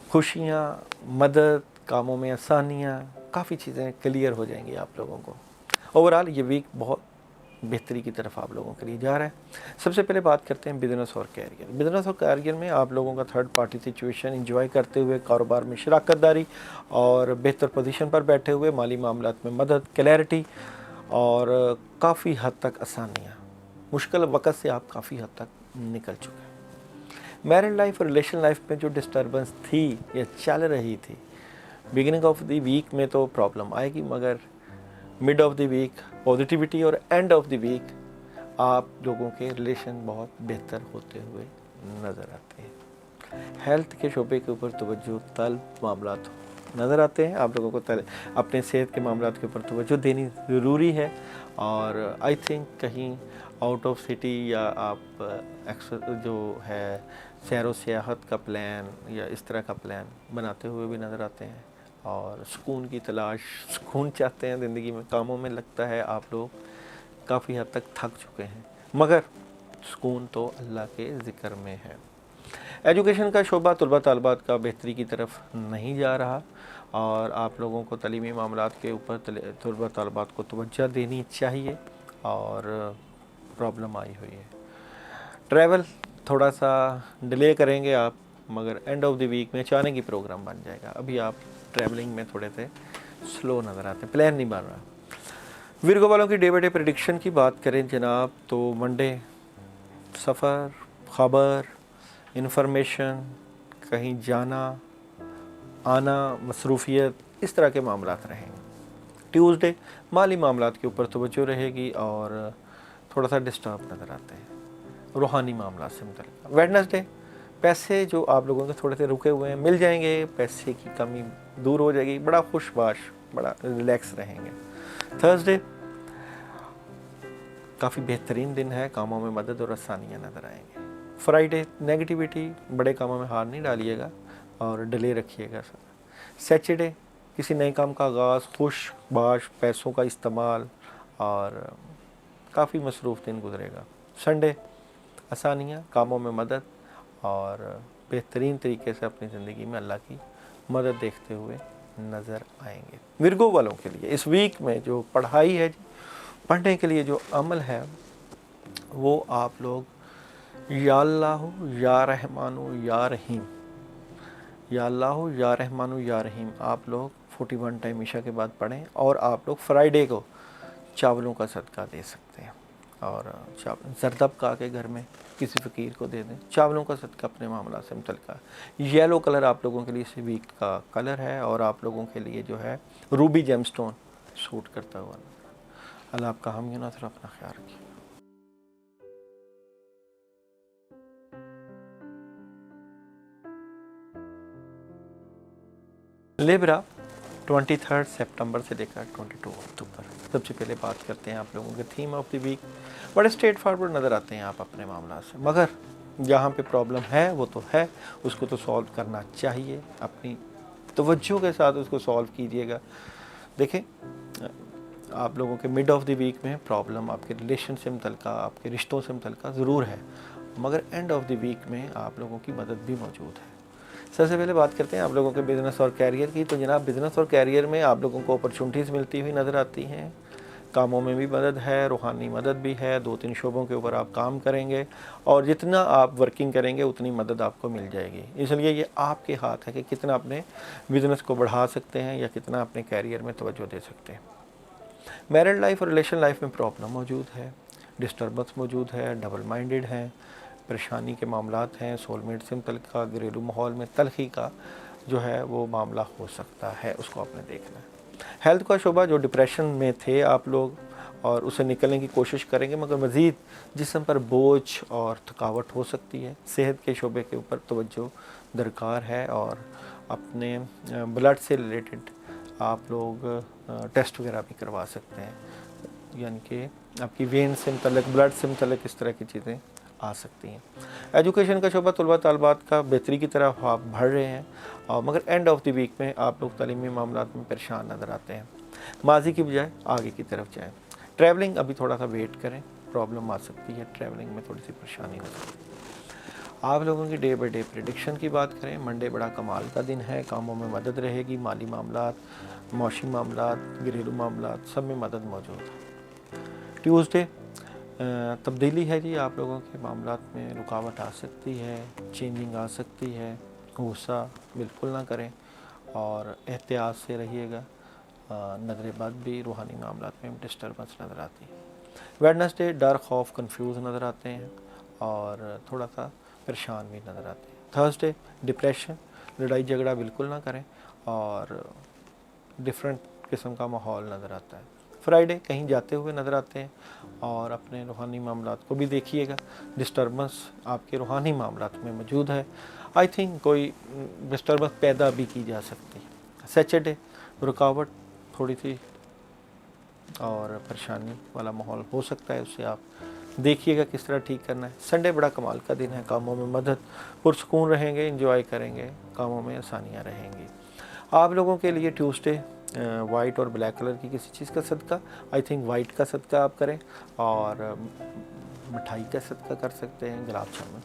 खुशियाँ, मदद, कामों में आसानियाँ, काफ़ी चीज़ें क्लियर हो जाएंगी आप लोगों को। ओवरऑल ये वीक बहुत बेहतरी की तरफ आप लोगों के लिए जा रहा है। सबसे पहले बात करते हैं बिज़नेस और कैरियर। बिज़नेस और कैरियर में आप लोगों का थर्ड पार्टी सिचुएशन एंजॉय करते हुए कारोबार में शराकत दारी और बेहतर पोजीशन पर बैठे हुए माली मामलात में मदद, क्लैरिटी और काफ़ी हद तक आसानियाँ। मुश्किल वक़्त से आप काफ़ी हद तक निकल चुके हैं। मैरिड लाइफ और रिलेशन लाइफ में जो डिस्टर्बेंस थी या चल रही थी, बिगिनिंग ऑफ द वीक में तो प्रॉब्लम आएगी, मगर mid of the week positivity और एंड ऑफ द वीक आप लोगों के रिलेशन बहुत बेहतर होते हुए नज़र आते हैं। हेल्थ के शोबे के ऊपर तवज्जो तलब मामलात नज़र आते हैं। आप लोगों को अपने सेहत के मामलात के ऊपर तवज्जो देनी ज़रूरी है और आई थिंक कहीं आउट ऑफ सिटी या आप जो है सैर व सियाहत का प्लान या इस तरह का प्लान बनाते हुए भी नज़र आते हैं और सुकून की तलाश, सुकून चाहते हैं ज़िंदगी में। कामों में लगता है आप लोग काफ़ी हद तक थक चुके हैं, मगर सुकून तो अल्लाह के ज़िक्र में है। एजुकेशन का शोबा तलबा तालिबात का बेहतरी की तरफ नहीं जा रहा और आप लोगों को तलीमी मामलात के ऊपर तलबा तालिबात को तवज्जो देनी चाहिए और प्रॉब्लम आई हुई है। ट्रैवल थोड़ा सा डिले करेंगे आप, मगर एंड ऑफ द वीक में अचानक ही प्रोग्राम बन जाएगा। अभी आप ट्रैवलिंग में थोड़े से स्लो नज़र आते हैं, प्लान नहीं बन रहा। विर्गो वालों की डे बाई डे प्रेडिक्शन की बात करें जनाब, तो मंडे सफ़र, ख़बर, इन्फॉर्मेशन, कहीं जाना आना, मसरूफ़ियत, इस तरह के मामलात रहेंगे। ट्यूसडे माली मामलात के ऊपर तवज्जो रहेगी और थोड़ा सा डिस्टर्ब नज़र आते हैं रूहानी मामला से मुतल्लिक़। वेडनेसडे पैसे जो आप लोगों के थोड़े से रुके हुए हैं मिल जाएंगे, पैसे की कमी दूर हो जाएगी, बड़ा खुशबाश, बड़ा रिलैक्स रहेंगे। थर्सडे काफ़ी बेहतरीन दिन है, कामों में मदद और आसानियाँ नज़र आएंगे। फ्राइडे नेगेटिविटी, बड़े कामों में हार नहीं डालिएगा और डिले रखिएगा। सैटरडे किसी नए काम का आगाज़, खुशबाश, पैसों का इस्तेमाल और काफ़ी मसरूफ़ दिन गुजरेगा। संडे आसानियाँ, कामों में मदद और बेहतरीन तरीके से अपनी ज़िंदगी में अल्लाह की मदद देखते हुए नज़र आएंगे। विर्गो वालों के लिए इस वीक में जो पढ़ाई है, पढ़ने के लिए जो अमल है, वो आप लोग या अल्लाह या रहमानु या रहीम, या अल्लाह या रहमानु या रहीम आप लोग 41 टाइम ईशा के बाद पढ़ें। और आप लोग फ्राइडे को चावलों का सदका दे सकते हैं और जरदब का के घर में किसी फ़कीर को दे दें। चावलों का सदका अपने मामला से मुतल्लिक़। येलो कलर आप लोगों के लिए इस वीक का कलर है और आप लोगों के लिए जो है रूबी जेमस्टोन सूट करता हुआ। अल्लाह आपका हम यूं नसर, अपना ख्याल रखिए। लिब्रा 23 सितंबर से लेकर 22 अक्टूबर। सबसे पहले बात करते हैं आप लोगों के थीम ऑफ द वीक। बड़े स्ट्रेट फॉरवर्ड नज़र आते हैं आप अपने मामला से, मगर जहाँ पे प्रॉब्लम है वो तो है, उसको तो सॉल्व करना चाहिए। अपनी तवज्जो के साथ उसको सॉल्व कीजिएगा। देखें, आप लोगों के मिड ऑफ द वीक में प्रॉब्लम आपके रिलेशन से मुतल्लिक़, आपके रिश्तों से मुतल्लिक़ ज़रूर है, मगर एंड ऑफ द वीक में आप लोगों की मदद भी मौजूद है। सबसे पहले बात करते हैं आप लोगों के बिज़नेस और कैरियर की। तो जनाब, बिज़नेस और कैरियर में आप लोगों को अपॉर्चुनिटीज़ मिलती हुई नज़र आती हैं। कामों में भी मदद है, रूहानी मदद भी है। 2-3 शोबों के ऊपर आप काम करेंगे और जितना आप वर्किंग करेंगे उतनी मदद आपको मिल जाएगी। इसलिए ये आपके हाथ है कि कितना अपने बिज़नेस को बढ़ा सकते हैं या कितना अपने कैरियर में तवज्जो दे सकते हैं। मैरिड लाइफ और रिलेशन लाइफ में प्रॉब्लम मौजूद है, डिस्टर्बेंस मौजूद है, डबल माइंडेड हैं, परेशानी के मामलात हैं, सोलमेट से मुतल्लिक़, घरेलू माहौल में तलख़ी का जो है वो मामला हो सकता है, उसको आपने देखना है। हेल्थ का शोबा, जो डिप्रेशन में थे आप लोग और उसे निकलने की कोशिश करेंगे, मगर मज़ीद जिस्म पर बोझ और थकावट हो सकती है। सेहत के शोबे के ऊपर तवज्जो दरकार है और अपने ब्लड से रिलेटेड आप लोग टेस्ट वगैरह भी करवा सकते हैं, यानी कि आपकी वेन से मुतल्लिक़, ब्लड से मुतल्लिक़ इस तरह की चीज़ें आ सकती हैं। एजुकेशन का शोबा, तलबा तलबात का बेहतरी की तरफ आप बढ़ रहे हैं और मगर एंड ऑफ द वीक में आप लोग तालीमी मामलात में परेशान नज़र आते हैं। माजी की बजाय आगे की तरफ जाएँ। ट्रैवलिंग अभी थोड़ा सा वेट करें, प्रॉब्लम आ सकती है, ट्रैवलिंग में थोड़ी सी परेशानी हो सकती है। आप लोगों की डे बाई डे प्रेडिक्शन की बात करें, मंडे बड़ा कमाल का दिन है, कामों में मदद रहेगी, माली मामलात, मौशी मामलात, घरेलू मामलात, सब में मदद मौजूद है। ट्यूसडे तब्दीली है जी, आप लोगों के मामलात में रुकावट आ सकती है, चेंजिंग आ सकती है। गुस्सा बिल्कुल ना करें और एहतियात से रहिएगा। नज़र बद भी रूहानी मामलात में डिस्टर्बेंस नज़र आती है। वेडनेसडे डर, खौफ, कंफ्यूज नज़र आते हैं और थोड़ा सा परेशान भी नज़र आते हैं। थर्सडे डिप्रेशन, लड़ाई झगड़ा बिल्कुल ना करें और डिफरेंट किस्म का माहौल नज़र आता है। फ्राइडे कहीं जाते हुए नज़र आते हैं और अपने रूहानी मामलात को भी देखिएगा। डिस्टर्बेंस आपके रूहानी मामलात में मौजूद है। आई थिंक कोई डिस्टर्बेंस पैदा भी की जा सकती है। सैटरडे रुकावट थोड़ी सी और परेशानी वाला माहौल हो सकता है, उससे आप देखिएगा किस तरह ठीक करना है। संडे बड़ा कमाल का दिन है, कामों में मदद, पुरसकून रहेंगे, एंजॉय करेंगे, कामों में आसानियाँ रहेंगी। आप लोगों के लिए ट्यूसडे वाइट और ब्लैक कलर की किसी चीज़ का सदका, आई थिंक वाइट का सदका आप करें और मिठाई का सदका कर सकते हैं, गुलाब जामुन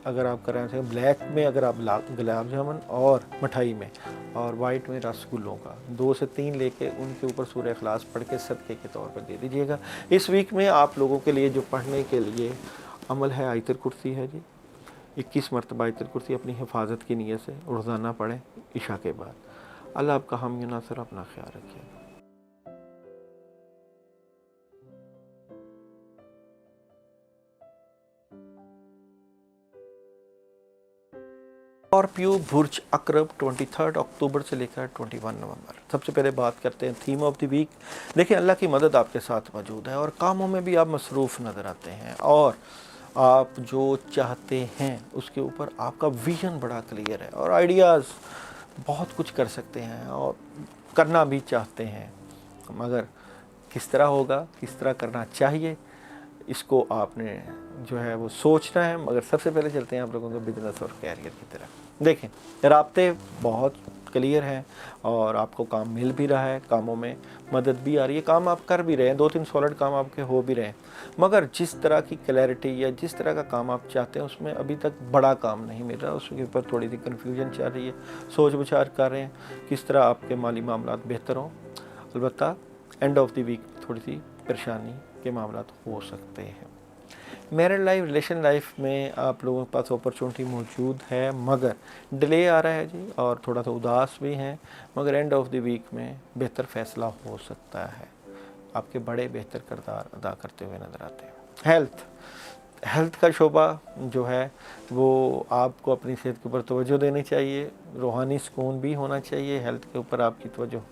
अगर आप करें तो ब्लैक में, अगर आप गुलाब जामुन और मिठाई में, और वाइट में रसगुल्लों का 2 से 3 लेके उनके ऊपर सूरह इखलास पढ़ के सदक़े के तौर पर दे दीजिएगा। इस वीक में आप लोगों के लिए जो पढ़ने के लिए अमल है, आयतुल कुर्सी है जी, 21 मरतबा आयतुल कुर्सी अपनी हिफाजत की नीयत से रोज़ाना पढ़ें इशा के बाद। अल्लाह आपका हम यूं नसर, अपना ख्याल रखिए। स्कॉर्पियो बुर्ज अकरब 23 अक्टूबर से लेकर 21 नवंबर। सबसे पहले बात करते हैं थीम ऑफ द वीक। देखिए, अल्लाह की मदद आपके साथ मौजूद है और कामों में भी आप मसरूफ़ नज़र आते हैं और आप जो चाहते हैं उसके ऊपर आपका विजन बड़ा क्लियर है और आइडियाज़ बहुत कुछ कर सकते हैं और करना भी चाहते हैं, मगर किस तरह होगा, किस तरह करना चाहिए, इसको आपने जो है वो सोचना है। मगर सबसे पहले चलते हैं आप लोगों के बिजनेस और कैरियर की तरफ। देखें, राब्ते बहुत क्लियर हैं और आपको काम मिल भी रहा है, कामों में मदद भी आ रही है, काम आप कर भी रहे हैं, 2-3 सॉलिड काम आपके हो भी रहे हैं, मगर जिस तरह की क्लैरिटी या जिस तरह का काम आप चाहते हैं उसमें अभी तक बड़ा काम नहीं मिल रहा, उसके ऊपर थोड़ी सी कन्फ्यूजन चल रही है, सोच विचार कर रहे हैं किस तरह आपके माली मामलात बेहतर हों। अलबत्ता एंड ऑफ द वीक थोड़ी सी परेशानी के मामलात हो सकते हैं। मैरिड लाइफ, रिलेशन लाइफ में आप लोगों के पास अपॉर्चुनिटी मौजूद है, मगर डिले आ रहा है जी और थोड़ा सा उदास भी हैं, मगर एंड ऑफ द वीक में बेहतर फ़ैसला हो सकता है, आपके बड़े बेहतर किरदार अदा करते हुए नज़र आते हैं। हेल्थ का शोबा जो है वो आपको अपनी सेहत के ऊपर तवज्जो देनी चाहिए, रूहानी सुकून भी होना चाहिए। हेल्थ के ऊपर आपकी तवज्जो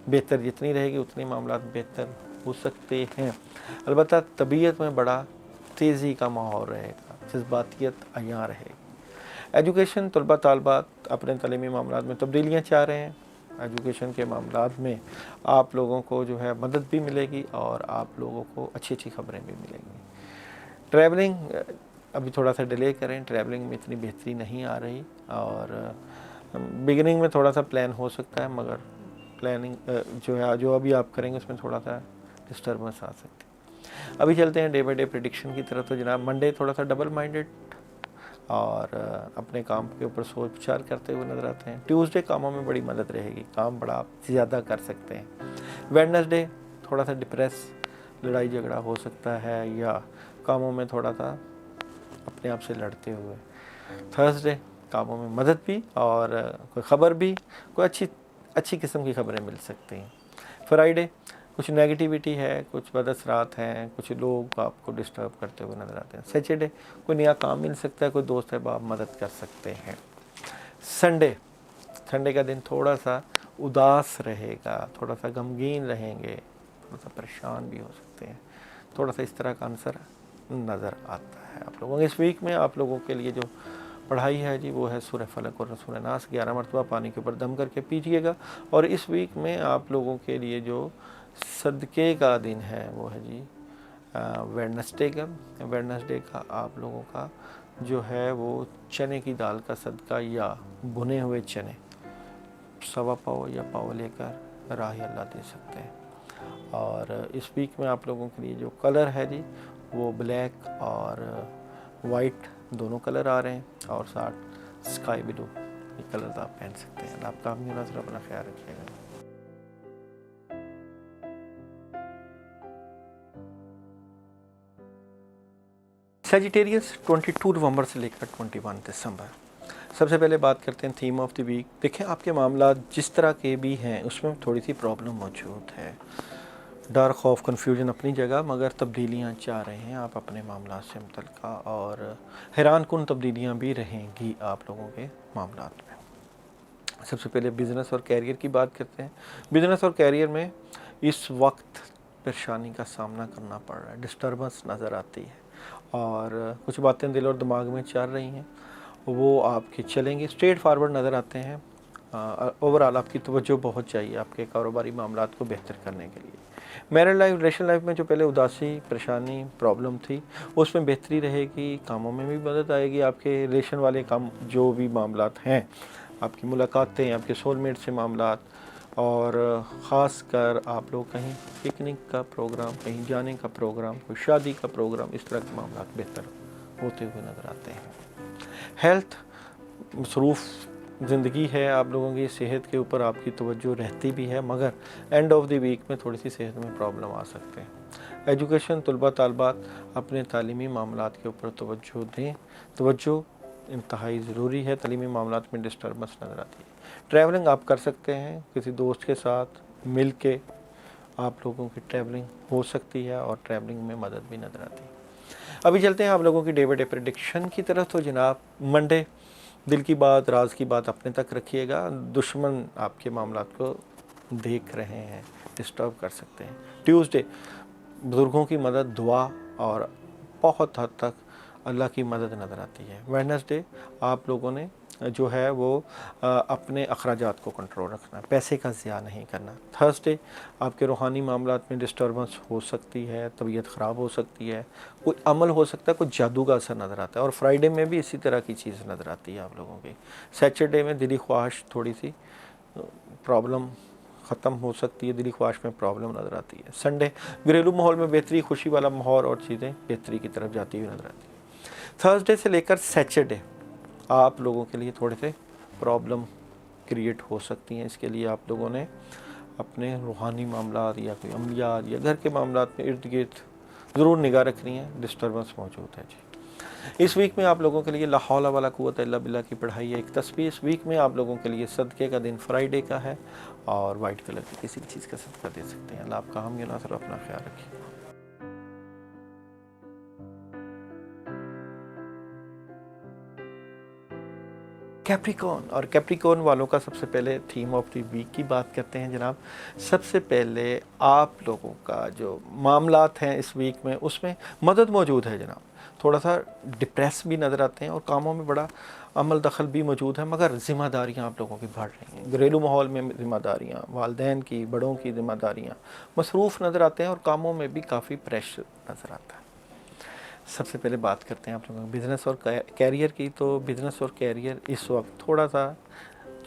बेहतर जितनी रहेगी उतनी मामलात बेहतर हो सकते हैं। अलबत्ता तबीयत में बड़ा तेज़ी का माहौल रहेगा, जज्बातियत अयां रहेगी। एजुकेशन, तलबा तालबात अपने तलीमी मामलात में तब्दीलियाँ चाह रहे हैं, एजुकेशन के मामलात में आप लोगों को जो है मदद भी मिलेगी और आप लोगों को अच्छी अच्छी खबरें भी मिलेंगी। ट्रैवलिंग अभी थोड़ा सा डिले करें, ट्रैवलिंग में इतनी बेहतरी नहीं आ रही और बिगिनिंग में थोड़ा सा प्लान हो सकता है, मगर प्लानिंग जो अभी आप करेंगे उसमें थोड़ा सा डिस्टर्बेंस आ सकती है। अभी चलते हैं डे बाई डे प्रेडिक्शन की तरफ। तो जनाब, मंडे थोड़ा सा डबल माइंडेड और अपने काम के ऊपर सोच विचार करते हुए नज़र आते हैं। ट्यूसडे कामों में बड़ी मदद रहेगी, काम बड़ा आप ज़्यादा कर सकते हैं। वेडनेसडे थोड़ा सा डिप्रेस, लड़ाई झगड़ा हो सकता है या कामों में थोड़ा सा अपने आप से लड़ते हुए। थर्सडे कामों में मदद भी और कोई ख़बर भी, कोई अच्छी किस्म की खबरें मिल सकती हैं। फ्राइडे कुछ नेगेटिविटी है, कुछ बदअसरात हैं, कुछ लोग आपको डिस्टर्ब करते हुए नज़र आते हैं। सैटरडे कोई नया काम मिल सकता है, कोई दोस्त है आप मदद कर सकते हैं। संडे का दिन थोड़ा सा उदास रहेगा, थोड़ा सा गमगीन रहेंगे, थोड़ा सा परेशान भी हो सकते हैं, थोड़ा सा इस तरह का आंसर नज़र आता है आप लोगों। इस वीक में आप लोगों के लिए जो पढ़ाई है जी वो है सूरह फलक और सूरह नास, 11 मरतबा पानी के ऊपर दम करके पीजिएगा। और इस वीक में आप लोगों के लिए जो सदक़े का दिन है वो है जी वेडनेसडे का आप लोगों का जो है वो चने की दाल का सदका या भुने हुए चने 1.25 पाव या पाव लेकर राह अल्लाह दे सकते हैं। और इस वीक में आप लोगों के लिए जो कलर है जी वो ब्लैक और वाइट दोनों कलर आ रहे हैं और साथ स्काई ब्लू ये कलर आप पहन सकते हैं। आपका अपना ख्याल रखिएगा। सैजिटेरियस 22 नवंबर से लेकर 21 दिसंबर। सबसे पहले बात करते हैं थीम ऑफ द वीक। देखें, आपके मामला जिस तरह के भी हैं उसमें थोड़ी सी प्रॉब्लम मौजूद है, डर खौफ कन्फ्यूजन अपनी जगह, मगर तब्दीलियां चाह रहे हैं आप अपने मामला से मुतल्लिका और हैरान कुन तब्दीलियां भी रहेंगी आप लोगों के मामलात में। सबसे पहले बिज़नेस और कैरियर की बात करते हैं। बिज़नेस और कैरियर में इस वक्त परेशानी का सामना करना पड़ रहा है, डिस्टर्बेंस नज़र आती है और कुछ बातें दिल और दिमाग में चल रही हैं, वो आपकी चलेंगी, स्ट्रेट फारवर्ड नज़र आते हैं। ओवरऑल आपकी तवज्जो बहुत चाहिए आपके कारोबारी मामलात को बेहतर करने के लिए। मैरिड लाइफ, रिलेशन लाइफ में जो पहले उदासी, परेशानी, प्रॉब्लम थी उसमें बेहतरी रहेगी, कामों में भी मदद आएगी। आपके रिलेशन वाले काम जो भी मामलात हैं, आपकी मुलाकातें, आपके सोलमेट से मामलात और ख़ास कर आप लोग कहीं पिकनिक का प्रोग्राम, कहीं जाने का प्रोग्राम, कोई शादी का प्रोग्राम, इस तरह के मामला बेहतर होते हुए नज़र आते हैं। हेल्थ, मसरूफ़ ज़िंदगी है आप लोगों की, सेहत के ऊपर आपकी तवज्जो रहती भी है, मगर एंड ऑफ द वीक में थोड़ी सी सेहत में प्रॉब्लम आ सकते हैं। एजुकेशन, तलबा तालबात अपने तालीमी मामलात के ऊपर तवज्जो दें, तवज्जो इंतहाई ज़रूरी है, तालीमी मामलात में डिस्टर्बेंस नज़र आती है। ट्रैवलिंग आप कर सकते हैं, किसी दोस्त के साथ मिल के आप लोगों की ट्रैवलिंग हो सकती है और ट्रैवलिंग में मदद भी नज़र आती है। अभी चलते हैं आप लोगों की डे बाई डे प्रेडिक्शन की तरफ। तो जनाब, मंडे दिल की बात, राज की बात अपने तक रखिएगा। दुश्मन आपके मामलात को देख रहे हैं, डिस्टर्ब कर सकते हैं। ट्यूसडे बुज़ुर्गों की मदद, दुआ और बहुत हद तक अल्लाह की मदद नज़र आती है। वेडनेसडे आप लोगों ने जो है वो अपने अखराजात को कंट्रोल रखना, पैसे का ज़िया नहीं करना। थर्सडे आपके रूहानी मामलात में डिस्टर्बेंस हो सकती है, तबीयत ख़राब हो सकती है, कोई अमल हो सकता है, कोई जादू का असर नज़र आता है। और फ्राइडे में भी इसी तरह की चीज़ नज़र आती है आप लोगों की। सैटरडे में दिली ख्वाहिश थोड़ी सी प्रॉब्लम ख़त्म हो सकती है, दिली ख्वाहिश में प्रॉब्लम नज़र आती है। संडे घरेलू माहौल में बेहतरी, खुशी वाला माहौल और चीज़ें बेहतरी की तरफ जाती हुई नज़र आती है। थर्सडे से लेकर सैटरडे आप लोगों के लिए थोड़े से प्रॉब्लम क्रिएट हो सकती हैं। इसके लिए आप लोगों ने अपने रूहानी मामलात या कोई अमलियात या घर के मामलात में इर्द गिर्द ज़रूर निगाह रखनी है, डिस्टर्बेंस मौजूद है जी। इस वीक में आप लोगों के लिए ला हौला वला कुव्वत इल्ला बिल्लाह की पढ़ाई है। एक तस्वीर इस वीक में आप लोगों के लिए सदक़े का दिन फ्राइडे का है और वाइट कलर की किसी भी चीज़ का सदका दे सकते हैं। अल्लाह आपका हम नासर, अपना ख्याल रखिए। कैप्रिकॉर्न और कैप्रिकॉर्न वालों का सबसे पहले थीम ऑफ द वीक की बात करते हैं जनाब। सबसे पहले आप लोगों का जो मामलात हैं इस वीक में, उसमें मदद मौजूद है जनाब। थोड़ा सा डिप्रेस भी नज़र आते हैं और कामों में बड़ा अमल दखल भी मौजूद है, मगर ज़िम्मेदारियाँ आप लोगों की बढ़ रही हैं। घरेलू माहौल में ज़िम्मेदारियाँ, वालदैन की, बड़ों की ज़िम्मेदारियाँ, मसरूफ़ नज़र आते हैं और कामों में भी काफ़ी प्रेशर नज़र आता है। सबसे पहले बात करते हैं आप लोगों बिज़नेस और कैरियर की। तो बिज़नेस और कैरियर इस वक्त थोड़ा सा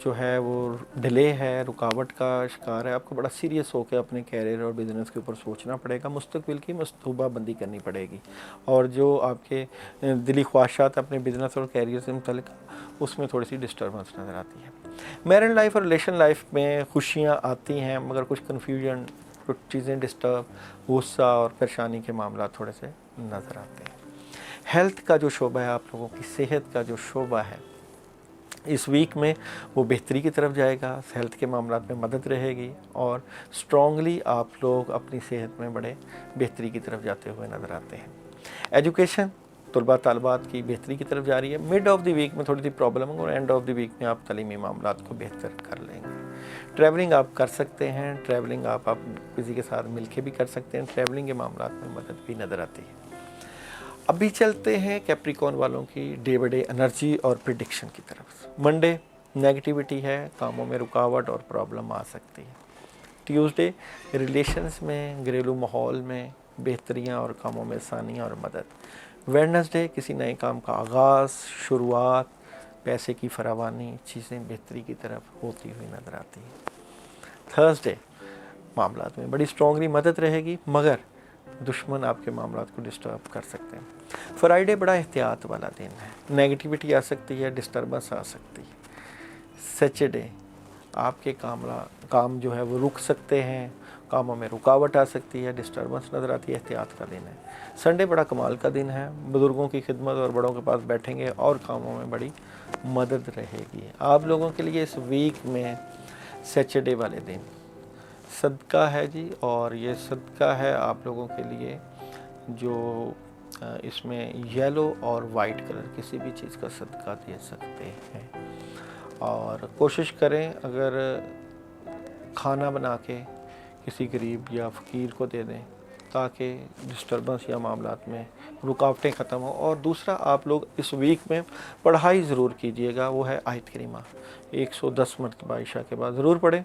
जो है वो डिले है, रुकावट का शिकार है। आपको बड़ा सीरियस होकर अपने कैरियर और बिज़नेस के ऊपर सोचना पड़ेगा, मुस्तकबिल की मस्तूबा बंदी करनी पड़ेगी। और जो आपके दिली ख्वाहिशात अपने बिज़नेस और कैरियर से मुतल्लिक, उसमें थोड़ी सी डिस्टर्बेंस नज़र आती है। मैरिड लाइफ और रिलेशन लाइफ में खुशियाँ आती हैं, मगर कुछ कन्फ्यूजन, कुछ चीज़ें डिस्टर्ब, गुस्सा और परेशानी के मामला थोड़े से नज़र आते हैं। हेल्थ का जो शोबा है, आप लोगों की सेहत का जो शोबा है, इस वीक में वो बेहतरी की तरफ जाएगा। हेल्थ के मामलात में मदद रहेगी और स्ट्रॉन्गली आप लोग अपनी सेहत में बड़े बेहतरी की तरफ जाते हुए नज़र आते हैं। एजुकेशन तलबा तालबात की बेहतरी की तरफ जा रही है। मिड ऑफ द वीक में थोड़ी सी प्रॉब्लम है और एंड ऑफ द वीक में आप तलीमी मामलात को बेहतर कर लेंगे। ट्रैवलिंग आप कर सकते हैं, ट्रैवलिंग आप किसी के साथ मिल के भी कर सकते हैं। ट्रैवलिंग के मामलात में मदद भी नज़र आती है। अभी चलते हैं कैप्रिकॉर्न वालों की डे बाय डे एनर्जी और प्रिडिक्शन की तरफ। मंडे नेगेटिविटी है, कामों में रुकावट और प्रॉब्लम आ सकती है। ट्यूसडे रिलेशंस में, घरेलू माहौल में बेहतरियाँ और कामों में आसानियाँ और मदद। वेडनेसडे किसी नए काम का आगाज़, शुरुआत, पैसे की फरावानी, चीज़ें बेहतरी की तरफ होती हुई नज़र आती हैं। थर्सडे मामलात में बड़ी स्ट्रॉन्गली मदद रहेगी, मगर दुश्मन आपके मामलात को डिस्टर्ब कर सकते हैं। फ्राइडे बड़ा एहतियात वाला दिन है, नेगेटिविटी आ सकती है, डिस्टर्बेंस आ सकती है। सैटरडे आपके काम जो है वो रुक सकते हैं, कामों में रुकावट आ सकती है, डिस्टर्बेंस नज़र आती है, एहतियात का दिन है। संडे बड़ा कमाल का दिन है, बुज़ुर्गों की खिदमत और बड़ों के पास बैठेंगे और कामों में बड़ी मदद रहेगी। आप लोगों के लिए इस वीक में सैटरडे वाले दिन सदका है जी, और ये सदका है आप लोगों के लिए जो इसमें येलो और वाइट कलर किसी भी चीज़ का सदका दे सकते हैं। और कोशिश करें अगर खाना बना के किसी गरीब या फ़कीर को दे दें ताकि डिस्टर्बेंस या मामलात में रुकावटें ख़त्म हो। और दूसरा, आप लोग इस वीक में पढ़ाई ज़रूर कीजिएगा, वो है आयत करीमा 110 मरतबा इशा के बाद ज़रूर पढ़ें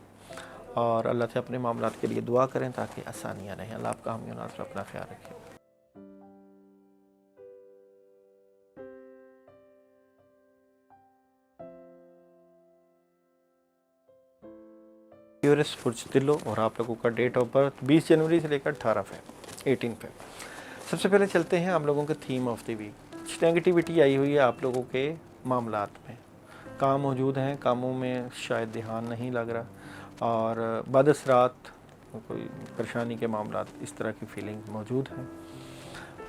और अल्लाह से अपने मामलात के लिए दुआ करें ताकि आसानियाँ रहें। अल्लाह आपका हम नासर, अपना ख्याल रखें। यूरस पुरचतिलो और आप लोगों का डेट ऑफ बर्थ 20 जनवरी से लेकर 18 पे। सबसे पहले चलते हैं आप लोगों के theme of the week. Negativity आई हुई है आप लोगों के मामलात में, काम मौजूद हैं, कामों में शायद ध्यान नहीं लग रहा और बदअसरात, कोई परेशानी के मामलात, इस तरह की फीलिंग मौजूद हैं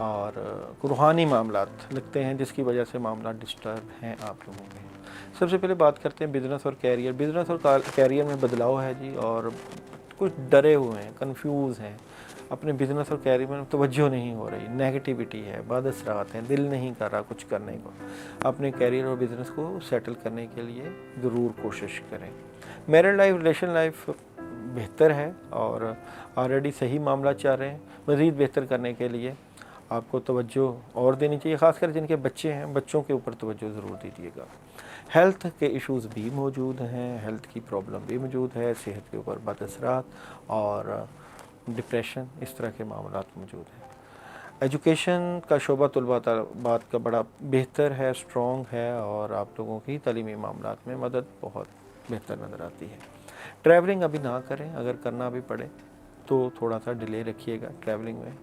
और रूहानी मामलात लगते हैं जिसकी वजह से मामला डिस्टर्ब हैं आप लोगों के। सबसे पहले बात करते हैं बिज़नेस और कैरियर। बिज़नेस और कैरियर में बदलाव है जी, और कुछ डरे हुए हैं, कंफ्यूज हैं, अपने बिजनेस और कैरियर में तवज्जो नहीं हो रही, नेगेटिविटी है, बद असरात हैं, दिल नहीं कर रहा कुछ करने को, अपने कैरियर और बिजनेस को सेटल करने के लिए ज़रूर कोशिश करें। मैरिड लाइफ, रिलेशन लाइफ बेहतर है और ऑलरेडी सही मामला चल रहे हैं। मज़ीद बेहतर करने के लिए आपको तवज्जो और देनी चाहिए, ख़ासकर जिनके बच्चे हैं, बच्चों के ऊपर तवज्जो ज़रूर दीजिएगा। हेल्थ के इश्यूज़ भी मौजूद हैं, हेल्थ की प्रॉब्लम भी मौजूद है, सेहत के ऊपर बद असरात और डिप्रेशन, इस तरह के मामलात मौजूद हैं। एजुकेशन का शोबा तलबात का बड़ा बेहतर है, स्ट्रॉन्ग है और आप लोगों की तालीमी मामलात में मदद बहुत बेहतर नज़र आती है। ट्रैवलिंग अभी ना करें, अगर करना भी पड़े तो थोड़ा सा डिले रखिएगा, ट्रैवलिंग में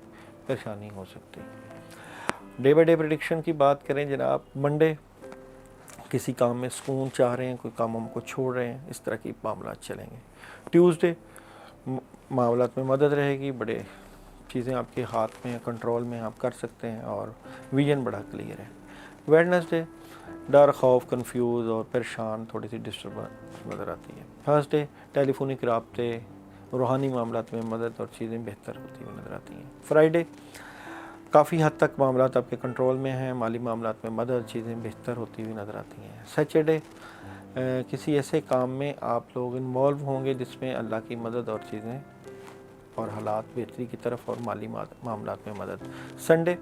परेशानी हो सकती है। डे बाई डे प्रेडिक्शन की बात करें जनाब, मंडे किसी काम में सुकून चाह रहे हैं, कोई काम हमको छोड़ रहे हैं, इस तरह की मामलात चलेंगे। ट्यूसडे मामलात में मदद रहेगी, बड़े चीज़ें आपके हाथ में, कंट्रोल में, आप कर सकते हैं और विजन बड़ा क्लियर है। वेडनेसडे डर, खौफ, कंफ्यूज और परेशान, थोड़ी सी डिस्टर्बेंस नज़र आती है। थर्सडे टेलीफोनिक राब्ते, रूहानी मामलात में मदद और चीज़ें बेहतर होती हुई नज़र आती हैं। फ्राइडे काफ़ी हद तक मामलात आपके कंट्रोल में हैं, माली मामलात में मदद, चीज़ें बेहतर होती हुई नज़र आती हैं। सैटरडे किसी ऐसे काम में आप लोग इन्वॉल्व होंगे जिसमें अल्लाह की मदद और चीज़ें और हालात बेहतरी की तरफ और माली मामलात में मदद। संडे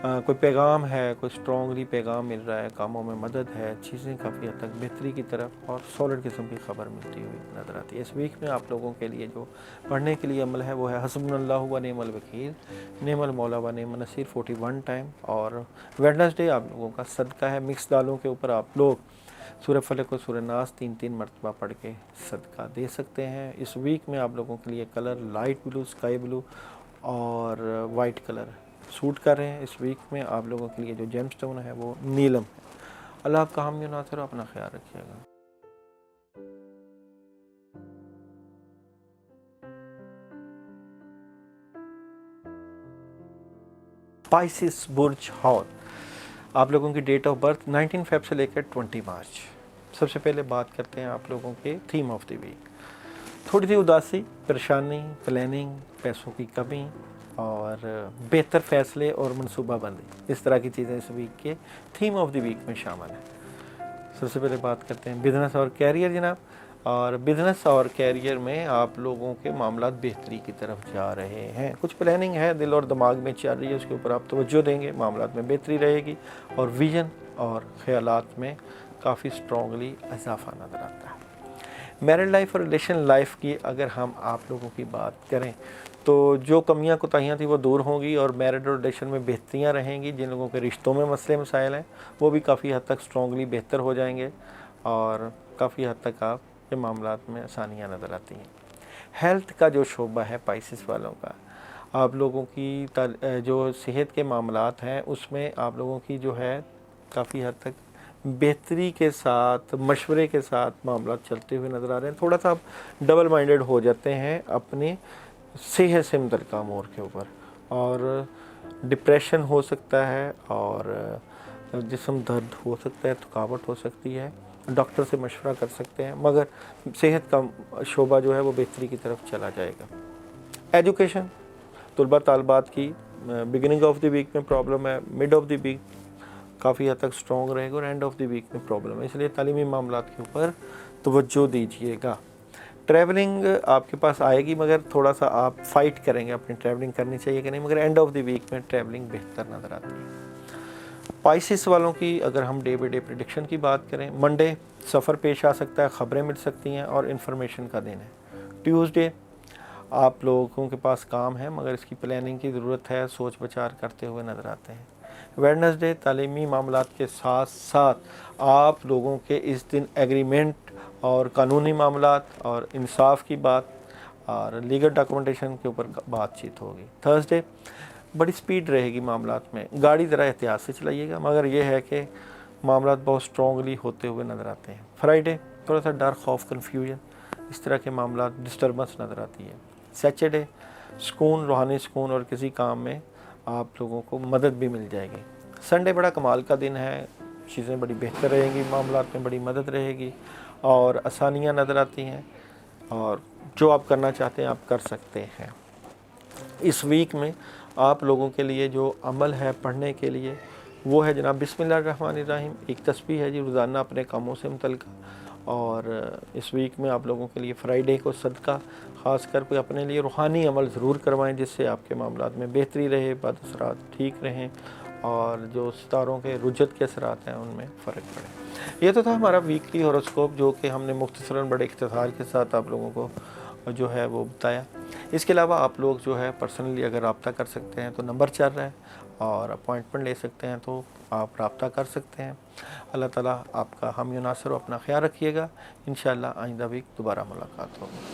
कोई पैगाम है, कोई स्ट्रॉन्गली पैगाम मिल रहा है, कामों में मदद है, चीज़ें काफ़ी हद तक बेहतरी की तरफ और सॉलिड किस्म की खबर मिलती हुई नज़र आती है। इस वीक में आप लोगों के लिए जो पढ़ने के लिए अमल है वो है हस्बुनल्लाहु व निअमल वकील, निअमल मौला व निअमन नसीर 41 टाइम। और वेडनेसडे आप लोगों का सदका है, मिक्स दालों के ऊपर आप लोग सूरह फलक और सूरह नास 3-3 मरतबा पढ़ के सदका दे सकते हैं। इस वीक में आप लोगों के लिए colour light blue, sky blue और वाइट कलर सूट कर रहे हैं। इस वीक में आप लोगों के लिए जो जेम स्टोन है वो नीलम है। अल्लाह आपका हामी और नासिर, अपना ख्याल रखिएगा। स्पाइसिस बुर्ज हॉल, आप लोगों की डेट ऑफ बर्थ 19 फेब से लेकर 20 मार्च। सबसे पहले बात करते हैं आप लोगों के थीम ऑफ द वीक। थोड़ी सी उदासी, परेशानी, प्लानिंग, पैसों की कमी और बेहतर फ़ैसले और मनसूबाबंदी, इस तरह की चीज़ें इस वीक के थीम ऑफ द वीक में शामिल हैं। सबसे पहले बात करते हैं बिज़नेस और कैरियर जनाब। और बिज़नेस और कैरियर में आप लोगों के मामलात बेहतरी की तरफ जा रहे हैं, कुछ प्लानिंग है दिल और दिमाग में चल रही है, उसके ऊपर आप तवज्जो देंगे, मामलात में बेहतरी रहेगी और विजन और ख्यालात में काफ़ी स्ट्रॉन्गली इजाफा नज़र आता है। मैरिड लाइफ और रिलेशन लाइफ की अगर हम आप लोगों की बात करें तो जो कमियां कोताहियां थी वो दूर होंगी और मैरिड और रिलेशन में बेहतरियां रहेंगी। जिन लोगों के रिश्तों में मसले मसाइल हैं वो भी काफ़ी हद तक स्ट्रॉन्गली बेहतर हो जाएंगे और काफ़ी हद तक आप के मामलात में आसानियाँ नज़र आती हैं। हेल्थ का जो शोबा है पाइसिस वालों का, आप लोगों की जो सेहत के मामलात हैं उसमें आप लोगों की जो है काफ़ी हद तक बेहतरी के साथ, मशवरे के साथ मामलात चलते हुए नज़र आ रहे हैं। थोड़ा सा आप डबल माइंडेड हो जाते हैं अपने सेहत से मुतल्लिक़ अमूर के ऊपर और डिप्रेशन हो सकता है और जिस्म दर्द हो सकता है, थकावट हो सकती है। डॉक्टर से मशवरा कर सकते हैं, मगर सेहत का शोबा जो है वो बेहतरी की तरफ चला जाएगा। एजुकेशन, तलबा तालबात की बिगिनिंग ऑफ द वीक में प्रॉब्लम है, मिड ऑफ द वीक काफ़ी हद तक स्ट्रॉन्ग रहेगा और एंड ऑफ द वीक में प्रॉब्लम है, इसलिए तालीमी मामलात के ऊपर तवज्जो दीजिएगा। ट्रैवलिंग आपके पास आएगी मगर थोड़ा सा आप फाइट करेंगे, अपनी ट्रैवलिंग करनी चाहिए कि नहीं, मगर एंड ऑफ द वीक में ट्रैवलिंग बेहतर नज़र आती है। पाइसिस वालों की अगर हम डे बाई डे प्रेडिक्शन की बात करें, मंडे सफ़र पेश आ सकता है, ख़बरें मिल सकती हैं और इन्फॉर्मेशन का दिन है। ट्यूसडे आप लोगों के पास काम है मगर इसकी प्लानिंग की ज़रूरत है, सोच विचार करते हुए नज़र आते हैं। वेडनेसडे तालीमी मामलात के साथ साथ आप लोगों के इस दिन एग्रीमेंट और कानूनी मामलात और इंसाफ की बात और लीगल डॉक्यूमेंटेशन के ऊपर बातचीत होगी। थर्सडे बड़ी स्पीड रहेगी मामलात में, गाड़ी ज़रा एहतियात से चलाइएगा, मगर यह है कि मामलात बहुत स्ट्रॉन्गली होते हुए नज़र आते हैं। फ्राइडे थोड़ा सा डर, खौफ, कन्फ्यूजन, इस तरह के मामलात, डिस्टर्बेंस नज़र आती है। सैटरडे सुकून, रूहानी सुकून और किसी काम में आप लोगों को मदद भी मिल जाएगी। संडे बड़ा कमाल का दिन है, चीज़ें बड़ी बेहतर रहेंगी, मामलात में बड़ी मदद रहेगी और आसानियाँ नज़र आती हैं और जो आप करना चाहते हैं आप कर सकते हैं। اس ویک میں آپ لوگوں کے لیے جو عمل ہے پڑھنے کے لیے وہ ہے جناب بسم اللہ الرحمن الرحیم، ایک تسبیح ہے جی روزانہ اپنے کاموں سے متعلقہ۔ اور اس ویک میں آپ لوگوں کے لیے فرائیڈے کو صدقہ، خاص کر کوئی اپنے لیے روحانی عمل ضرور کروائیں جس سے آپ کے معاملات میں بہتری رہے، بد اثرات ٹھیک رہیں اور جو ستاروں کے رجت کے اثرات ہیں ان میں فرق پڑے۔ یہ تو تھا ہمارا ویکلی ہاروسکوپ جو کہ ہم نے مختصراً بڑے اختصار کے ساتھ آپ لوگوں کو جو ہے وہ بتایا۔ اس کے علاوہ آپ لوگ جو ہے پرسنلی اگر رابطہ کر سکتے ہیں تو نمبر چل رہا ہے اور اپوائنٹمنٹ لے سکتے ہیں تو آپ رابطہ کر سکتے ہیں۔ اللہ تعالیٰ آپ کا حامی و ناصر و اپنا خیال رکھیے گا۔ انشاءاللہ آئندہ بھی دوبارہ ملاقات ہوگی۔